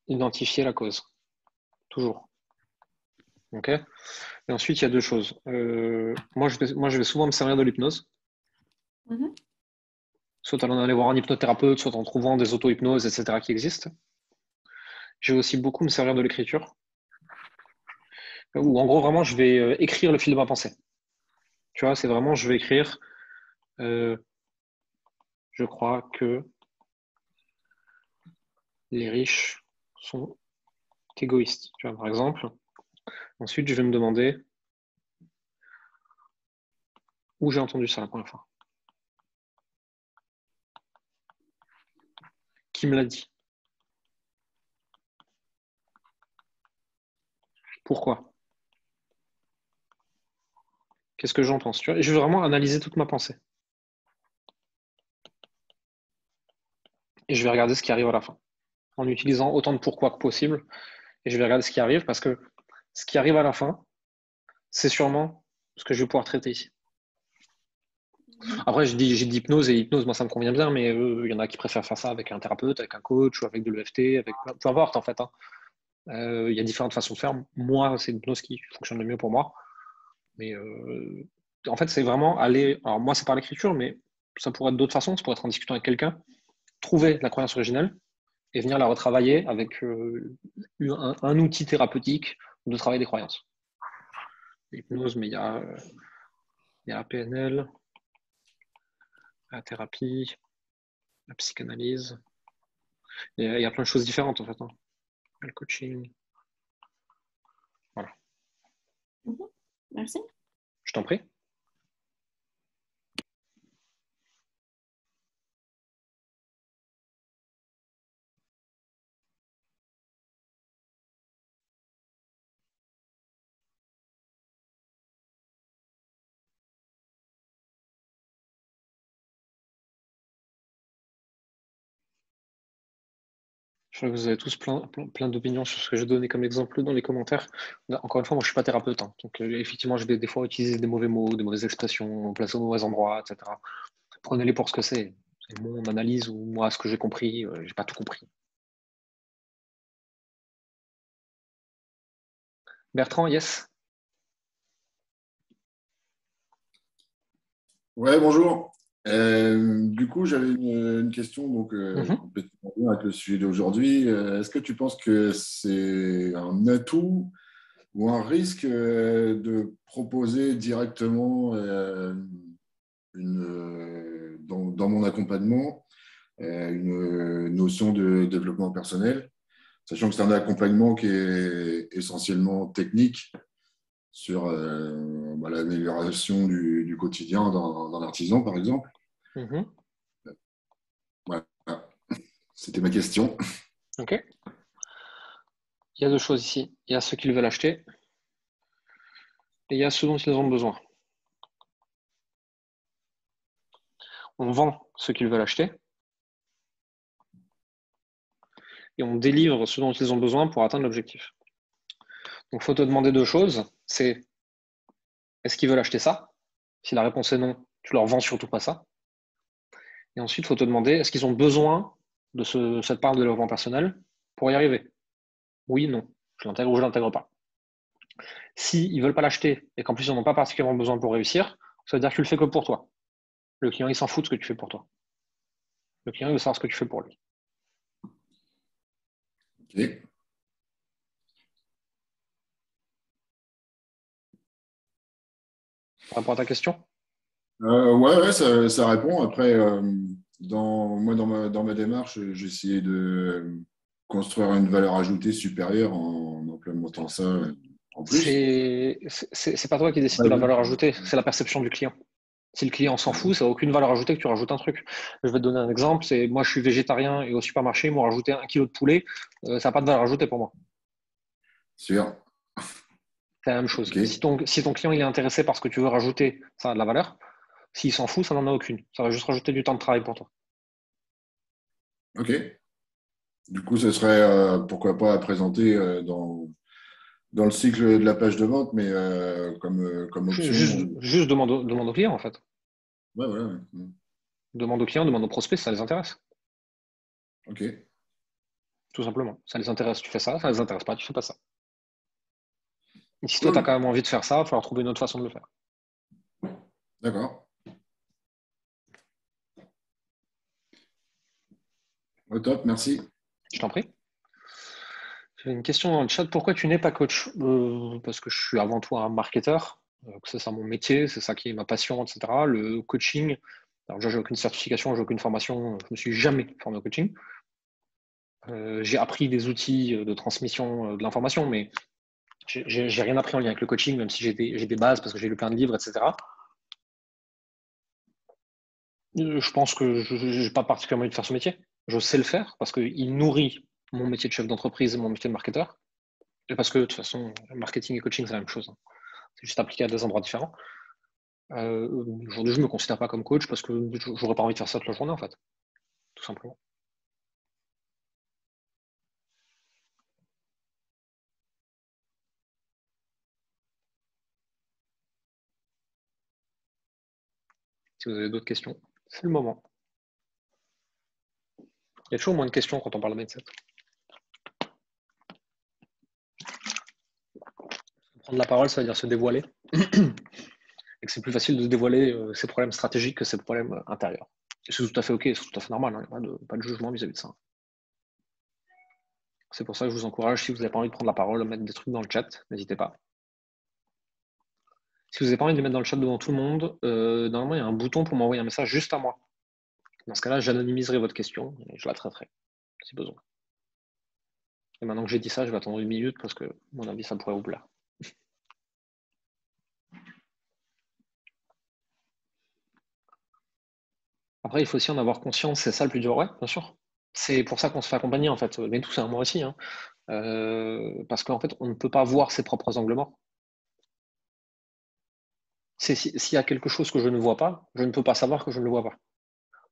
identifier la cause. Toujours. Ok. Et ensuite, il y a deux choses. Moi, je vais souvent me servir de l'hypnose. Soit en aller voir un hypnothérapeute, soit en trouvant des auto-hypnoses, etc. qui existent. Je vais aussi beaucoup me servir de l'écriture. Où en gros, vraiment, je vais écrire le fil de ma pensée. Tu vois, c'est vraiment, je vais écrire, je crois que les riches sont égoïstes. Tu vois, par exemple. Ensuite, je vais me demander où j'ai entendu ça la première fois. Qui me l'a dit? Pourquoi? Qu'est-ce que j'en pense? Tu vois, et je vais vraiment analyser toute ma pensée. Et je vais regarder ce qui arrive à la fin, en utilisant autant de pourquoi que possible. Et je vais regarder ce qui arrive, parce que ce qui arrive à la fin, c'est sûrement ce que je vais pouvoir traiter ici. Après, j'ai dit hypnose, et hypnose, moi, ça me convient bien, mais il y en a qui préfèrent faire ça avec un thérapeute, avec un coach, ou avec de l'EFT, avec peu importe, en fait. Hein. Il y a différentes façons de faire. Moi, c'est l'hypnose qui fonctionne le mieux pour moi. Mais en fait, c'est vraiment aller... Alors moi, c'est par l'écriture, mais ça pourrait être d'autres façons. Ça pourrait être en discutant avec quelqu'un, trouver la croyance originelle et venir la retravailler avec un outil thérapeutique de travail des croyances. L'hypnose, mais il y a la PNL, la thérapie, la psychanalyse. Il y a plein de choses différentes, en fait. Hein. Le coaching. Voilà. Merci. Je t'en prie. Je crois que vous avez tous plein d'opinions sur ce que j'ai donné comme exemple dans les commentaires. Encore une fois, moi, je ne suis pas thérapeute. Hein. Donc, effectivement, je vais des fois utiliser des mauvais mots, des mauvaises expressions, placer au mauvais endroit, etc. Prenez-les pour ce que c'est. C'est mon analyse ou moi, ce que j'ai compris. Je n'ai pas tout compris. Bertrand, yes? Ouais, bonjour. Du coup, j'avais une question complètement en lien avec le sujet d'aujourd'hui. Est-ce que tu penses que c'est un atout ou un risque de proposer directement dans mon accompagnement une notion de développement personnel, sachant que c'est un accompagnement qui est essentiellement technique sur l'amélioration du quotidien dans l'artisan, par exemple. Voilà. C'était ma question. Ok. Il y a deux choses ici. Il y a ceux qui veulent acheter et il y a ceux dont ils ont besoin. On vend ceux qu'ils veulent acheter et on délivre ceux dont ils ont besoin pour atteindre l'objectif. Donc, il faut te demander deux choses. C'est, est-ce qu'ils veulent acheter ça? Si la réponse est non, tu leur vends surtout pas ça. Et ensuite, il faut te demander, est-ce qu'ils ont besoin de cette part de développement personnel pour y arriver? Oui, non. Je l'intègre ou je ne l'intègre pas. S'ils ne veulent pas l'acheter et qu'en plus ils n'en ont pas particulièrement besoin pour réussir, ça veut dire que tu le fais que pour toi. Le client, il s'en fout de ce que tu fais pour toi. Le client, il veut savoir ce que tu fais pour lui. Ok. Par rapport à ta question? Ouais, ça répond. Après, dans ma démarche, j'ai essayé de construire une valeur ajoutée supérieure en implémentant ça en plus. C'est pas toi qui décides de la valeur ajoutée, c'est la perception du client. Si le client s'en fout, ça n'a aucune valeur ajoutée que tu rajoutes un truc. Je vais te donner un exemple, c'est moi je suis végétarien et au supermarché, ils m'ont rajouté 1 kilo de poulet, ça n'a pas de valeur ajoutée pour moi. Sûr. C'est la même chose. Okay. Si ton client il est intéressé par ce que tu veux rajouter, ça a de la valeur. S'il s'en fout, ça n'en a aucune. Ça va juste rajouter du temps de travail pour toi. Ok. Du coup, ce serait pourquoi pas à présenter dans le cycle de la page de vente, mais comme option. Juste demande au client en fait. Ouais, voilà. Demande au client, demande au prospect si ça les intéresse. Ok. Tout simplement. Ça les intéresse, tu fais ça. Ça les intéresse pas, tu fais pas ça. Et si Cool. toi, tu as quand même envie de faire ça, il va falloir trouver une autre façon de le faire. D'accord. Au top, merci. Je t'en prie. J'ai une question dans le chat. Pourquoi tu n'es pas coach? Parce que je suis avant tout un marketeur. C'est ça mon métier, c'est ça qui est ma passion, etc. Le coaching, alors déjà, j'ai aucune certification, j'ai aucune formation, je ne me suis jamais formé au coaching. J'ai appris des outils de transmission de l'information, mais j'ai rien appris en lien avec le coaching, même si j'ai des bases parce que j'ai lu plein de livres, etc. Je pense que je n'ai pas particulièrement envie de faire ce métier. Je sais le faire parce qu'il nourrit mon métier de chef d'entreprise et mon métier de marketeur. Et parce que de toute façon, marketing et coaching, c'est la même chose. C'est juste appliqué à des endroits différents. Aujourd'hui, je ne me considère pas comme coach parce que je n'aurais pas envie de faire ça toute la journée, en fait. Tout simplement. Si vous avez d'autres questions, c'est le moment. Il y a toujours moins de questions quand on parle de mindset. Prendre la parole, ça veut dire se dévoiler. Et que c'est plus facile de se dévoiler ses problèmes stratégiques que ses problèmes intérieurs. Et c'est tout à fait OK, c'est tout à fait normal. Il n'y a pas de jugement vis-à-vis de ça. C'est pour ça que je vous encourage, si vous n'avez pas envie de prendre la parole, à mettre des trucs dans le chat, n'hésitez pas. Si vous n'avez pas envie de les mettre dans le chat devant tout le monde, normalement, il y a un bouton pour m'envoyer un message juste à moi. Dans ce cas-là, j'anonymiserai votre question et je la traiterai, si besoin. Et maintenant que j'ai dit ça, je vais attendre 1 minute parce que, à mon avis, ça pourrait vous plaire. Après, il faut aussi en avoir conscience, c'est ça le plus dur, ouais, bien sûr. C'est pour ça qu'on se fait accompagner, en fait. Mais tout, c'est moi aussi. Hein. Parce qu'en fait, on ne peut pas voir ses propres angles morts. S'il y a quelque chose que je ne vois pas, je ne peux pas savoir que je ne le vois pas.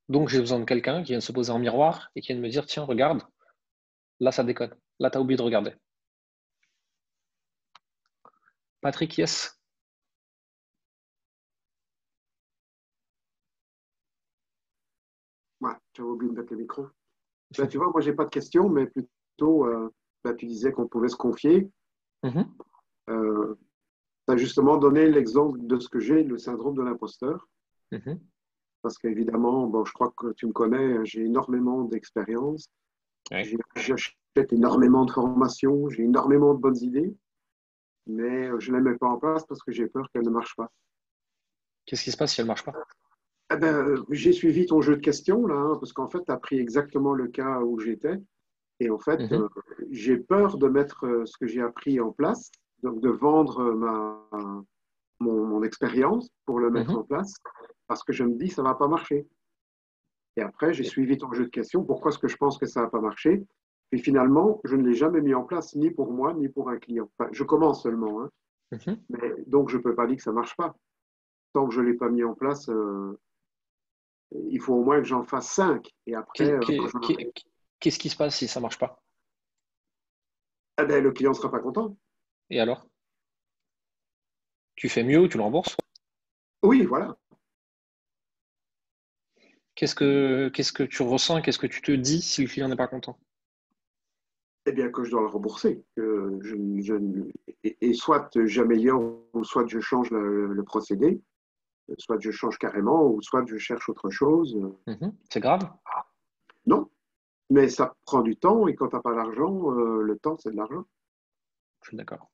Donc, j'ai besoin de quelqu'un qui vienne se poser en miroir et qui vienne me dire, tiens, regarde, là, ça déconne. Là, tu as oublié de regarder. Patrick, yes. J'avais oublié de mettre le micro. Ben, tu vois, moi, j'ai pas de questions, mais plutôt, tu disais qu'on pouvait se confier. Mhm. Tu as justement donné l'exemple de ce que j'ai, le syndrome de l'imposteur. Mhm. Parce qu'évidemment, bon, je crois que tu me connais, j'ai énormément d'expérience. Ouais. J'achète énormément de formations, j'ai énormément de bonnes idées, mais je ne les mets pas en place parce que j'ai peur qu'elles ne marchent pas. Qu'est-ce qui se passe si elle ne marche pas? Eh ben, j'ai suivi ton jeu de questions, là, hein, parce qu'en fait, tu as pris exactement le cas où j'étais. Et en fait, Mhm. j'ai peur de mettre ce que j'ai appris en place, donc de vendre mon expérience pour le mettre en Mhm. place, parce que je me dis, ça ne va pas marcher. Et après, j'ai suivi ton jeu de questions. Pourquoi est-ce que je pense que ça n'a pas marché? Et finalement, je ne l'ai jamais mis en place, ni pour moi, ni pour un client. Enfin, je commence seulement, hein, Mhm. mais donc je ne peux pas dire que ça ne marche pas. Tant que je ne l'ai pas mis en place, il faut au moins que j'en fasse 5. Et après, Qu'est- quand qu'est- je qu'est- Qu'est-ce qui se passe si ça ne marche pas? eh ben, le client ne sera pas content. Et alors? Tu fais mieux ou tu le rembourses? Oui, voilà. Qu'est-ce que tu ressens? Qu'est-ce que tu te dis si le client n'est pas content? Eh bien, que je dois le rembourser. Et soit j'améliore, ou soit je change le procédé, soit je change carrément, ou soit je cherche autre chose. Mhm. C'est grave? Non, mais ça prend du temps, et quand tu n'as pas l'argent, le temps, c'est de l'argent. Je suis d'accord.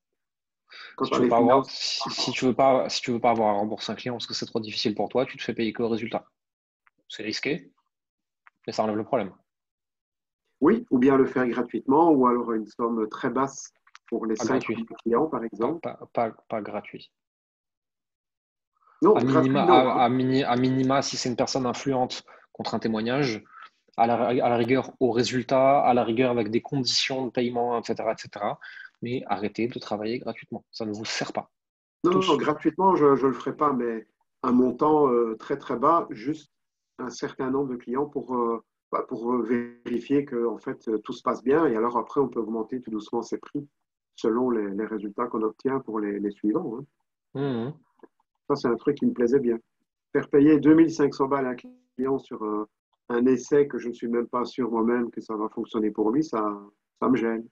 Quand tu as les finances, Si tu veux pas avoir à rembourser un client parce que c'est trop difficile pour toi, tu te fais payer que le résultat. C'est risqué, mais ça enlève le problème. oui, ou bien le faire gratuitement, ou alors une somme très basse pour les Pas 5 gratuit. premiers clients, par exemple. Pas gratuit. Non, gratuit, non, hein. À minima, si c'est une personne influente contre un témoignage, à la rigueur au résultat, à la rigueur avec des conditions de paiement, etc., etc. Mais arrêtez de travailler gratuitement. Ça ne vous sert pas. Non, non, Tous. gratuitement, je ne le ferai pas, mais un montant très très bas, juste un certain nombre de clients pour vérifier que en fait, tout se passe bien. Et alors après, on peut augmenter tout doucement ses prix selon les résultats qu'on obtient pour les suivants, hein. Mhm. Ça, c'est un truc qui me plaisait bien. Faire payer 2500 balles à un client sur un essai que je ne suis même pas sûr moi-même que ça va fonctionner pour lui, ça me gêne.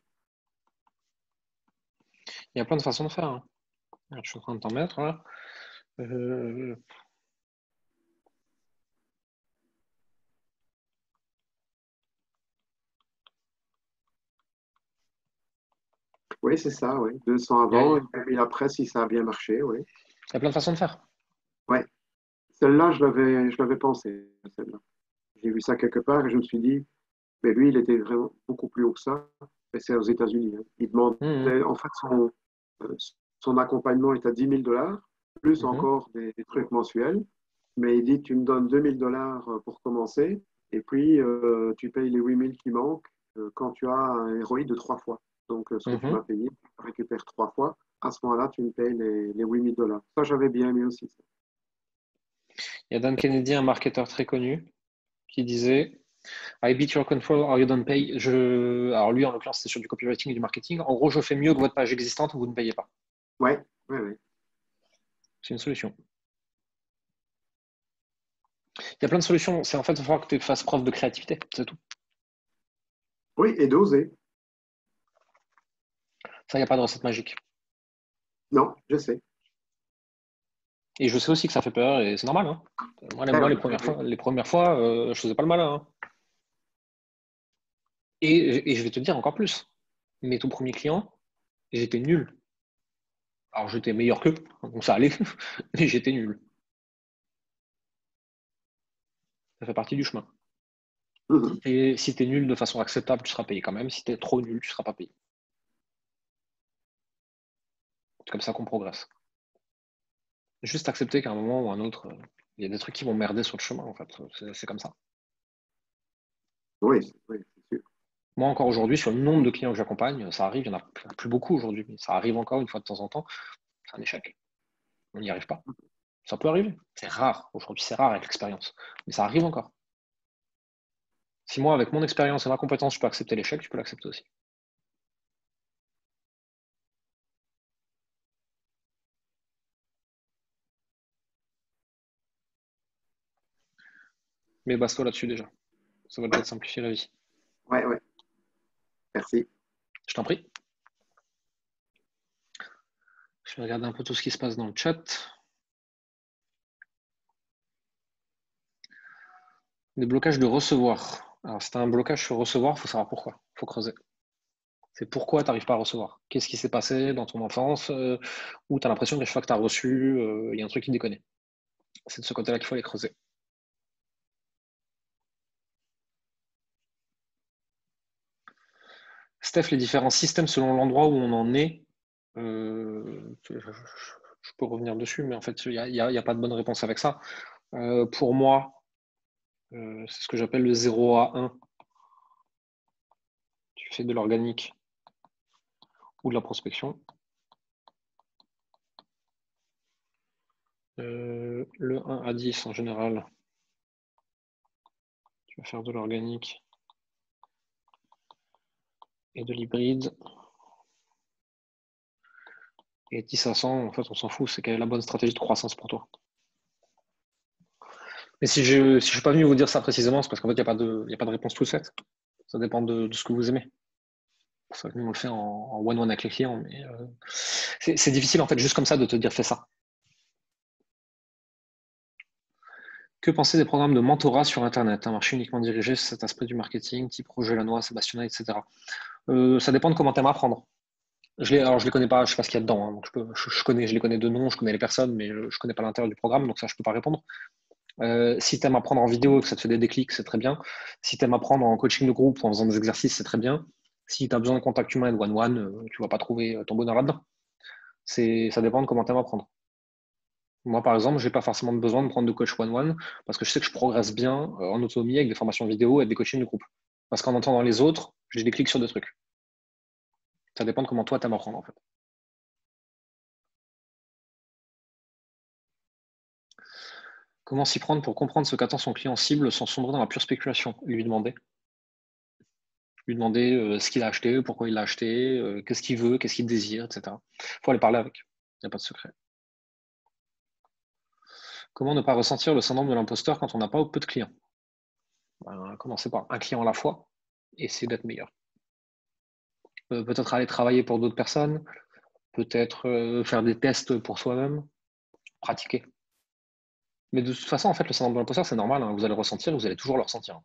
Il y a plein de façons de faire, hein. Je suis en train de t'en mettre là. Euh, Oui, c'est ça, oui. 200 Il y a, avant il et 2000 après si ça a bien marché, oui. y a plein de façons de faire. Ouais. Celle-là, je l'avais pensé, celle-là. J'ai vu ça quelque part et je me suis dit, mais lui, il était vraiment beaucoup plus haut que ça. Et c'est aux États-Unis, hein. Il Mhm. demandait, en fait, euh, son accompagnement est à 10 000 $, plus Mhm. encore des trucs mensuels. Mais il dit, tu me donnes 2000 $ pour commencer, et puis tu payes les 8000 qui manquent quand tu as un ROI de 3 fois. Donc, ce que tu m'as Mhm. payé, tu récupères 3 fois. À ce moment-là, tu me payes les 8000 $. Ça, j'avais bien aimé aussi. Il y a Dan Kennedy, un marketeur très connu, qui disait I beat your control or you don't pay. Alors lui, en l'occurrence, c'était sur du copywriting et du marketing. En gros, je fais mieux que votre page existante, vous ne payez pas. Ouais, ouais, ouais. C'est une solution. Il y a plein de solutions. C'est en fait, il va falloir que tu fasses preuve de créativité, c'est tout. Oui, et d'oser. Ça, il n'y a pas de recette magique. Non, je sais. Et je sais aussi que ça fait peur et c'est normal, hein. Moi, Eh les oui, premières oui. fois, je faisais pas le malin, hein. Et je vais te dire encore plus. Mes tout premiers clients, j'étais nul. Alors, j'étais meilleur qu'eux, donc ça allait, mais j'étais nul. Ça fait partie du chemin. Mhm. Si t'es nul de façon acceptable, tu seras payé quand même. Si t'es trop nul, tu seras pas payé. C'est comme ça qu'on progresse. Juste accepter qu'à un moment ou à un autre, il y a des trucs qui vont merder sur le chemin, en fait. C'est comme ça. Oui, oui, c'est sûr. Moi, encore aujourd'hui, sur le nombre de clients que j'accompagne, ça arrive, il n'y en a plus beaucoup aujourd'hui, mais ça arrive encore une fois de temps en temps. C'est un échec. On n'y arrive pas. Ça peut arriver. C'est rare. Aujourd'hui, c'est rare avec l'expérience. Mais ça arrive encore. Si moi, avec mon expérience et ma compétence, je peux accepter l'échec, tu peux l'accepter aussi. Mais basta là-dessus déjà. Ça va peut-être simplifier la vie. Ouais. Merci. Je t'en prie. Je vais regarder un peu tout ce qui se passe dans le chat. Des blocages de recevoir. Alors, si tu as un blocage sur recevoir, il faut savoir pourquoi. Il faut creuser. C'est pourquoi tu n'arrives pas à recevoir. Qu'est-ce qui s'est passé dans ton enfance où tu as l'impression que chaque fois que tu as reçu, il y a un truc qui déconne. C'est de ce côté-là qu'il faut aller creuser. Steph, les différents systèmes selon l'endroit où on en est, je peux revenir dessus, mais en fait, il n'y a pas de bonne réponse avec ça. Pour moi, c'est ce que j'appelle le 0 à 1. Tu fais de l'organique ou de la prospection. Le 1 à 10 en général, tu vas faire de l'organique et de l'hybride. Et 10 à 100, en fait, on s'en fout, c'est quelle est la bonne stratégie de croissance pour toi. Mais si je ne suis pas venu vous dire ça précisément, c'est parce qu'en fait, il n'y a pas de réponse toute faite. Ça dépend de ce que vous aimez. C'est pour ça que nous, on le fait en one-one avec les clients. Mais c'est difficile, en fait, juste comme ça, de te dire fais ça. Que penser des programmes de mentorat sur Internet, un marché uniquement dirigé sur cet aspect du marketing, type Roger Lannoy, Sébastien, etc. Ça dépend de comment tu aimes apprendre. Alors, je les connais pas, je sais pas ce qu'il y a dedans. Hein, donc je les connais de nom, je connais les personnes, mais je connais pas l'intérieur du programme, donc ça, je peux pas répondre. Si tu aimes apprendre en vidéo et que ça te fait des déclics, c'est très bien. Si tu aimes apprendre en coaching de groupe ou en faisant des exercices, c'est très bien. Si tu as besoin de contact humain et de one-one, tu vas pas trouver ton bonheur là-dedans. Ça dépend de comment tu aimes apprendre. Moi, par exemple, je n'ai pas forcément besoin de prendre de coach one-one parce que je sais que je progresse bien en autonomie avec des formations vidéo et des coachings de groupe. Parce qu'en entendant les autres, j'ai des clics sur des trucs. Ça dépend de comment toi, tu aimes apprendre, en fait. Comment s'y prendre pour comprendre ce qu'attend son client cible sans sombrer dans la pure spéculation? Lui demander ce qu'il a acheté, pourquoi il l'a acheté, qu'est-ce qu'il veut, qu'est-ce qu'il désire, etc. Il faut aller parler avec. Il n'y a pas de secret. Comment ne pas ressentir le syndrome de l'imposteur quand on n'a pas ou peu de clients? Commencez par un client à la fois et essayer d'être meilleur. Peut-être aller travailler pour d'autres personnes, peut-être faire des tests pour soi-même, pratiquer. Mais de toute façon, en fait, le syndrome de l'imposteur, c'est normal, hein, vous allez le ressentir, vous allez toujours le ressentir.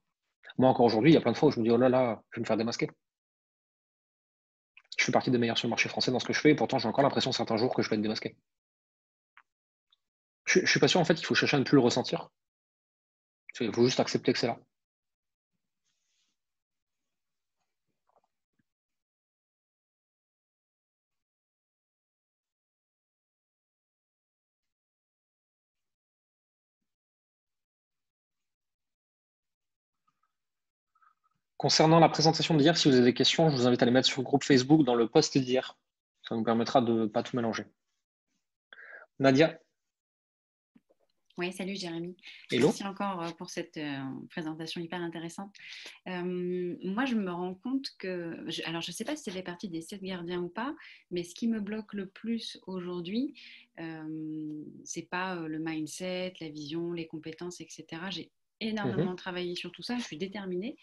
Moi, encore aujourd'hui, il y a plein de fois où je me dis, oh là là, je vais me faire démasquer. Je fais partie des meilleurs sur le marché français dans ce que je fais, et pourtant, j'ai encore l'impression certains jours que je vais être démasqué. Je ne suis pas sûr, en fait, qu'il faut chercher à ne plus le ressentir. Il faut juste accepter que c'est là. Concernant la présentation d'hier, si vous avez des questions, je vous invite à les mettre sur le groupe Facebook dans le post d'hier. Ça nous permettra de ne pas tout mélanger. Nadia? Oui, salut Jérémy. Hello. Merci encore pour cette présentation hyper intéressante. Moi, je me rends compte que, alors je ne sais pas si ça fait partie des 7 gardiens ou pas, mais ce qui me bloque le plus aujourd'hui, c'est pas le mindset, la vision, les compétences, etc. J'ai énormément travaillé sur tout ça, je suis déterminée.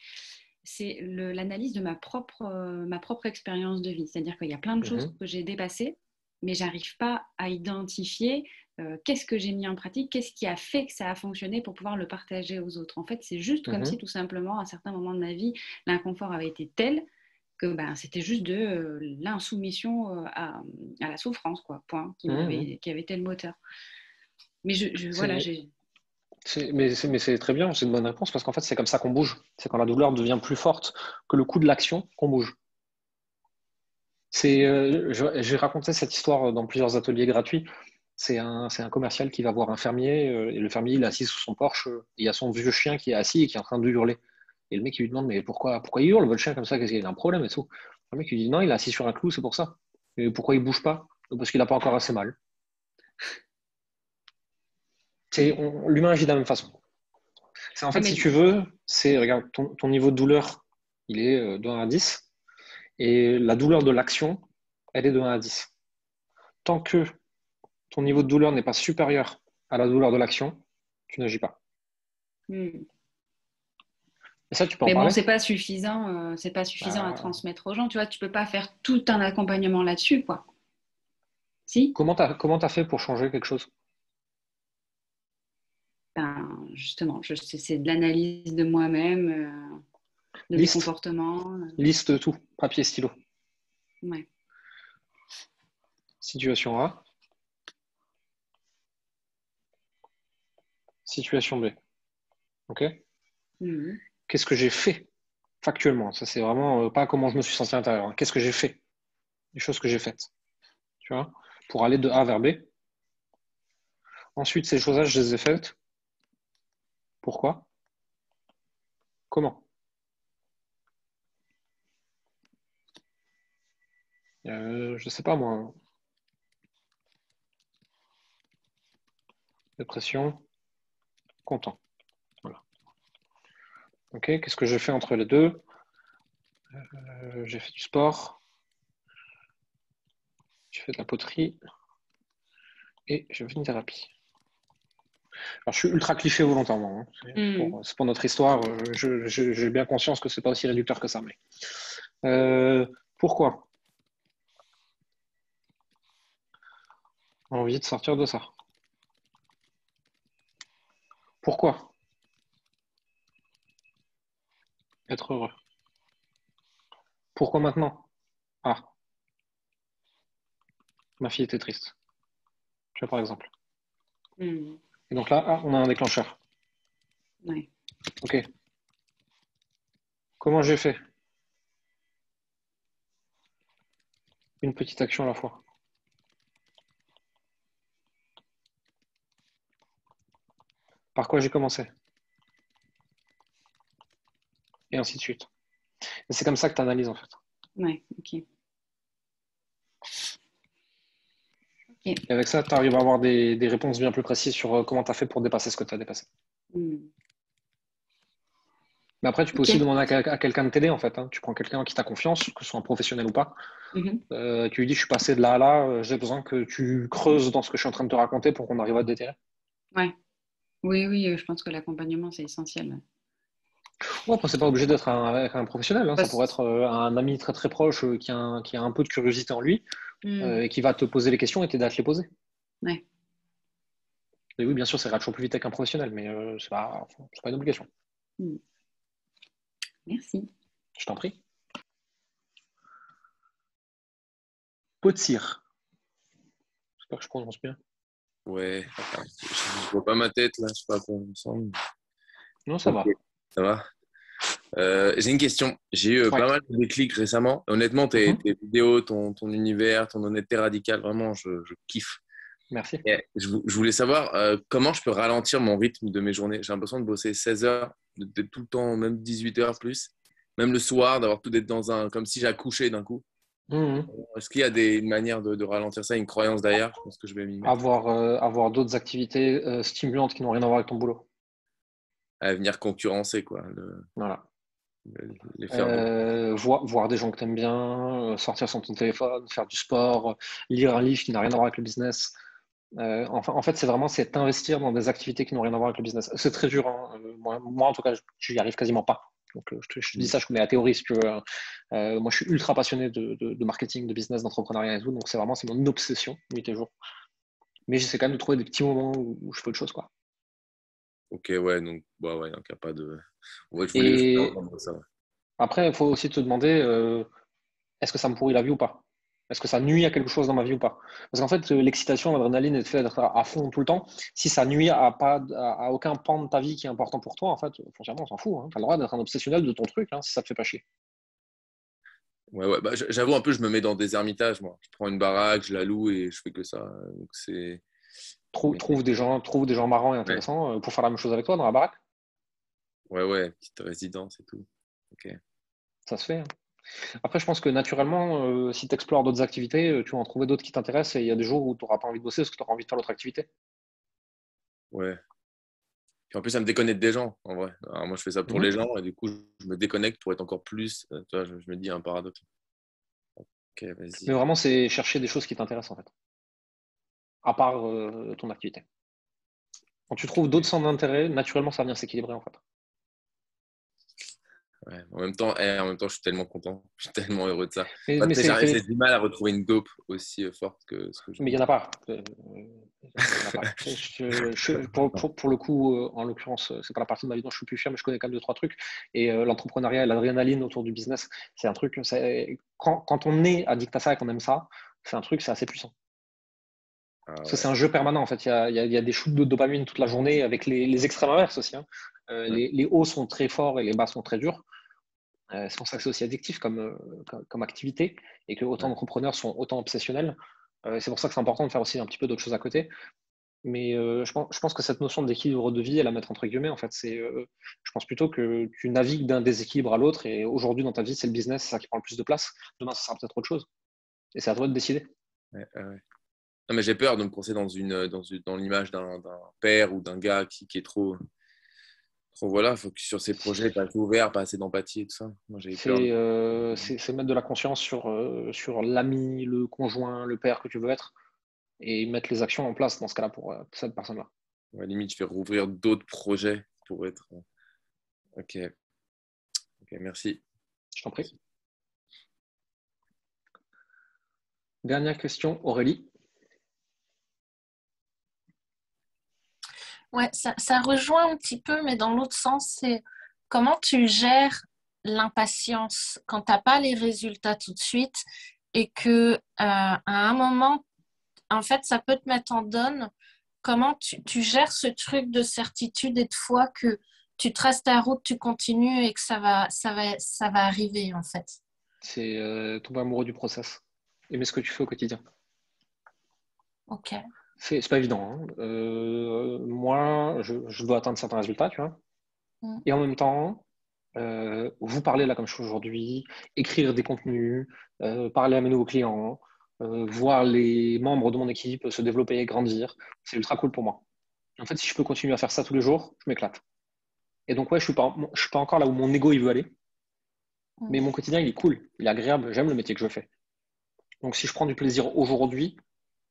C'est l'analyse de ma propre expérience de vie. C'est-à-dire qu'il y a plein de choses que j'ai dépassées, mais j'arrive pas à identifier qu'est-ce que j'ai mis en pratique, qu'est-ce qui a fait que ça a fonctionné pour pouvoir le partager aux autres. En fait, c'est juste comme si tout simplement, à un certain moment de ma vie, l'inconfort avait été tel que c'était juste de l'insoumission à la souffrance, quoi, point, qui avait été le moteur. Mais voilà, j'ai... Mais c'est très bien, c'est une bonne réponse parce qu'en fait, c'est comme ça qu'on bouge. C'est quand la douleur devient plus forte que le coût de l'action qu'on bouge. J'ai raconté cette histoire dans plusieurs ateliers gratuits. C'est un commercial qui va voir un fermier et le fermier il est assis sous son porche. Il y a son vieux chien qui est assis et qui est en train de hurler. Et le mec il lui demande mais pourquoi il hurle votre chien comme ça? Qu'est-ce qu'il a un problème et tout? Le mec il dit non, il est assis sur un clou, c'est pour ça. Et pourquoi il bouge pas? Parce qu'il n'a pas encore assez mal. L'humain agit de la même façon. En fait, si tu veux, regarde, ton niveau de douleur, il est de 1 à 10. Et la douleur de l'action, elle est de 1 à 10. Tant que ton niveau de douleur n'est pas supérieur à la douleur de l'action, tu n'agis pas. Et ça, tu peux en Mais bon, parler? c'est pas suffisant à transmettre aux gens. Tu vois, tu peux pas faire tout un accompagnement là-dessus, quoi. Si? Comment t'as fait pour changer quelque chose? Ben, justement, c'est de l'analyse de moi-même, de mes Liste. comportements. Liste tout. Papier, stylo. Ouais. Situation A. Situation B. OK? Mhm. Qu'est-ce que j'ai fait factuellement? Ça, c'est vraiment pas comment je me suis senti à l'intérieur, hein. Qu'est-ce que j'ai fait? Les choses que j'ai faites. Tu vois? Pour aller de A vers B. Ensuite, ces choses-là, je les ai faites. Pourquoi? Comment? Je sais pas moi. Dépression, content. Voilà. Ok, qu'est-ce que j'ai fait entre les deux? J'ai fait du sport, j'ai fait de la poterie et j'ai fait une thérapie. Alors, je suis ultra cliché volontairement, hein. C'est pour notre histoire. J'ai bien conscience que c'est pas aussi réducteur que ça. Mais pourquoi? Envie de sortir de ça. Pourquoi? Être heureux. Pourquoi maintenant? Ah, ma fille était triste. Tu vois, par exemple. Mhm. Et donc là, on a un déclencheur. Ouais. Ok. Comment j'ai fait? Une petite action à la fois. Par quoi j'ai commencé? Et ainsi de suite. Et c'est comme ça que tu analyses en fait. Ouais, ok. Et avec ça, tu arrives à avoir des réponses bien plus précises sur comment tu as fait pour dépasser ce que tu as dépassé. Mais après, tu peux aussi demander à quelqu'un de t'aider en fait, hein. Tu prends quelqu'un qui t'a confiance, que ce soit un professionnel ou pas. Tu lui dis, je suis passé de là à là, j'ai besoin que tu creuses dans ce que je suis en train de te raconter pour qu'on arrive à te déterrer. Ouais. Oui, je pense que l'accompagnement, c'est essentiel. Ouais, après, c'est pas obligé d'être avec un professionnel, hein. Ça pourrait être un ami très très proche qui a un peu de curiosité en lui et qui va te poser les questions et t'aider à te les poser. Ouais. Et oui, bien sûr, ça ira toujours plus vite qu'un professionnel, mais c'est pas une obligation. Merci. Je t'en prie. Pot de cire. J'espère que je prononce bien. Ouais, je vois pas ma tête là, je sais pas à quoi on ressemble. Non, ça va. Ça va. J'ai une question. J'ai eu pas mal de déclics récemment. Honnêtement, tes vidéos, ton univers, ton honnêteté radicale, vraiment, je kiffe. Merci. Et je voulais savoir comment je peux ralentir mon rythme de mes journées. J'ai l'impression de bosser 16 heures, d'être tout le temps, même 18 heures plus. Même le soir, d'avoir tout d'être dans un. Comme si j'accouchais d'un coup. Est-ce qu'il y a des manières de ralentir ça, une croyance derrière? Je pense que je vais m'y mettre. Avoir d'autres activités stimulantes qui n'ont rien à voir avec ton boulot. À venir concurrencer, quoi. Voilà. Les faire voir des gens que tu aimes bien, sortir sur ton téléphone, faire du sport, lire un livre qui n'a rien à voir avec le business. En fait, c'est t'investir dans des activités qui n'ont rien à voir avec le business. C'est très dur, hein. Moi, en tout cas, je n'y arrive quasiment pas. Donc, je te dis ça, je connais la théorie. Si tu veux. Moi, je suis ultra passionné de marketing, de business, d'entrepreneuriat et tout. Donc, c'est mon obsession, nuit et jour. Mais j'essaie quand même de trouver des petits moments où je fais autre chose, quoi. Ok, ouais, donc il n'y a pas de. Ouais, je voulais entendre ça. Après, il faut aussi te demander est-ce que ça me pourrit la vie ou pas? Est-ce que ça nuit à quelque chose dans ma vie ou pas? Parce qu'en fait, l'excitation, l'adrénaline est fait d'être à fond tout le temps. Si ça nuit à aucun pan de ta vie qui est important pour toi, en fait, franchement, on s'en fout, hein. Tu as le droit d'être un obsessionnel de ton truc, hein, si ça te fait pas chier. Ouais. Bah, j'avoue, un peu, je me mets dans des ermitages, moi. Je prends une baraque, je la loue et je fais que ça. Donc, c'est. Trouve des gens marrants et intéressants pour faire la même chose avec toi dans la baraque. Ouais, petite résidence et tout. Ok. Ça se fait, hein. Après, je pense que naturellement, si tu explores d'autres activités, tu vas en trouver d'autres qui t'intéressent et il y a des jours où tu n'auras pas envie de bosser parce que tu auras envie de faire l'autre activité. Ouais. Puis en plus, ça me déconnecte des gens, en vrai. Alors, moi, je fais ça pour les gens et du coup, je me déconnecte pour être encore plus. Tu vois, je me dis un paradoxe. Ok, vas-y. Mais vraiment, c'est chercher des choses qui t'intéressent, en fait. À part ton activité. Quand tu trouves d'autres centres d'intérêt, naturellement, ça va venir s'équilibrer, en fait. Ouais. En même temps, je suis tellement content. Je suis tellement heureux de ça. Mais J'ai du mal à retrouver une dope aussi forte que ce que je. Mais il n'y en a pas. Pour le coup, en l'occurrence, c'est pas la partie de ma vie dont je suis plus fier, mais je connais quand même 2-3 trucs. Et l'entrepreneuriat et l'adrénaline autour du business, c'est un truc. Quand on est addict à ça et qu'on aime ça, c'est un truc, c'est assez puissant. Parce que c'est un jeu permanent en fait. Il y a des shoots de dopamine toute la journée avec les extrêmes inverses aussi. Hein. Les hauts sont très forts et les bas sont très durs. C'est pour ça que c'est aussi addictif comme activité et que autant d'entrepreneurs sont autant obsessionnels. C'est pour ça que c'est important de faire aussi un petit peu d'autres choses à côté. Mais je pense que cette notion d'équilibre de vie, elle à mettre entre guillemets, en fait, je pense plutôt que tu navigues d'un déséquilibre à l'autre et aujourd'hui dans ta vie, c'est le business, c'est ça qui prend le plus de place. Demain, ça sera peut-être autre chose. Et c'est à toi de décider. Ouais. Non, mais j'ai peur de me coincer dans l'image d'un père ou d'un gars qui est trop voilà, faut que sur ces projets, pas assez ouvert, pas assez d'empathie et tout ça. Moi, j'ai peur. C'est mettre de la conscience sur l'ami, le conjoint, le père que tu veux être et mettre les actions en place dans ce cas-là pour cette personne-là. Ouais, limite, je vais rouvrir d'autres projets pour être. Ok, merci. Je t'en prie. Dernière question, Aurélie. Ouais, ça rejoint un petit peu, mais dans l'autre sens, c'est comment tu gères l'impatience quand tu n'as pas les résultats tout de suite et que à un moment, en fait, ça peut te mettre en down. Comment tu gères ce truc de certitude et de foi que tu traces ta route, tu continues et que ça va arriver, en fait. C'est tomber amoureux du process. Aimer ce que tu fais au quotidien. Ok. C'est pas évident. Hein. Moi, je dois atteindre certains résultats, tu vois. Et en même temps, vous parler là comme je suis aujourd'hui, écrire des contenus, parler à mes nouveaux clients, voir les membres de mon équipe se développer et grandir, c'est ultra cool pour moi. En fait, si je peux continuer à faire ça tous les jours, je m'éclate. Et donc, ouais, je suis pas encore là où mon ego il veut aller, mais mon quotidien il est cool, il est agréable, j'aime le métier que je fais. Donc, si je prends du plaisir aujourd'hui,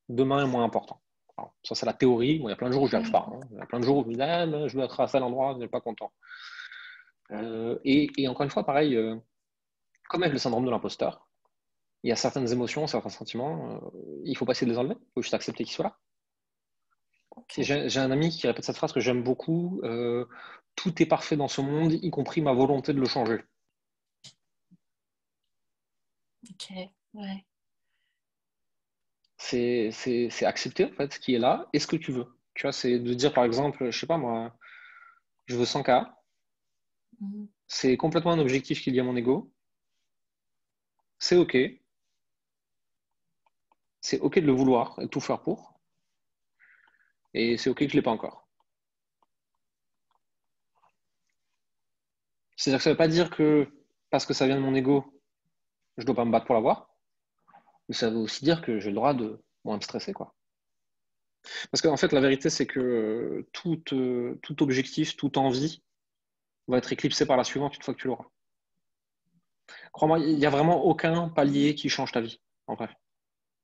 demain est moins important. Alors, ça, c'est la théorie. Bon, il y a plein de jours où je n'y arrive pas. Hein. Il y a plein de jours où je me dis, je dois être à tel endroit, je n'ai pas content. Et encore une fois, pareil, comme avec le syndrome de l'imposteur, il y a certaines émotions, certains sentiments, il ne faut pas essayer de les enlever, il faut juste accepter qu'ils soient là. Okay. J'ai un ami qui répète cette phrase que j'aime beaucoup, tout est parfait dans ce monde, y compris ma volonté de le changer. Ok, ouais. C'est accepter en fait ce qui est là et ce que tu veux. Tu vois, c'est de dire par exemple, je sais pas moi, je veux 100K. C'est complètement un objectif qui est lié à mon ego. C'est OK. C'est OK de le vouloir et de tout faire pour. Et c'est OK que je ne l'ai pas encore. C'est-à-dire que ça ne veut pas dire que parce que ça vient de mon ego, je ne dois pas me battre pour l'avoir. Mais ça veut aussi dire que j'ai le droit de moins me stresser, quoi. Parce qu'en fait, la vérité, c'est que tout objectif, toute envie va être éclipsé par la suivante une fois que tu l'auras. Crois-moi, il n'y a vraiment aucun palier qui change ta vie, en vrai.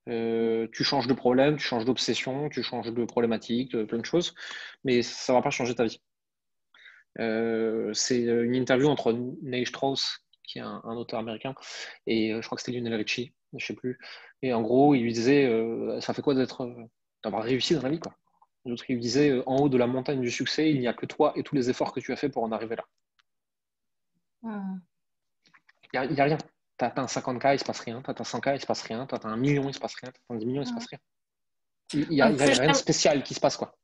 Tu changes de problème, tu changes d'obsession, tu changes de problématique, de plein de choses, mais ça ne va pas changer ta vie. C'est une interview entre Neil Strauss, qui est un auteur américain, et je crois que c'était Lionel Richie, je ne sais plus. Et en gros, il lui disait ça fait quoi d'avoir réussi dans la vie, quoi. L'autre, il lui disait en haut de la montagne du succès, il n'y a que toi et tous les efforts que tu as fait pour en arriver là. Il n'y a rien. Tu atteins 50K, il ne se passe rien. Tu atteins 100K, il ne se passe rien. Tu atteins 1 million, il ne se passe rien. Tu atteins 10 millions, il ne se passe rien. Il n'y a rien de spécial qui se passe, quoi.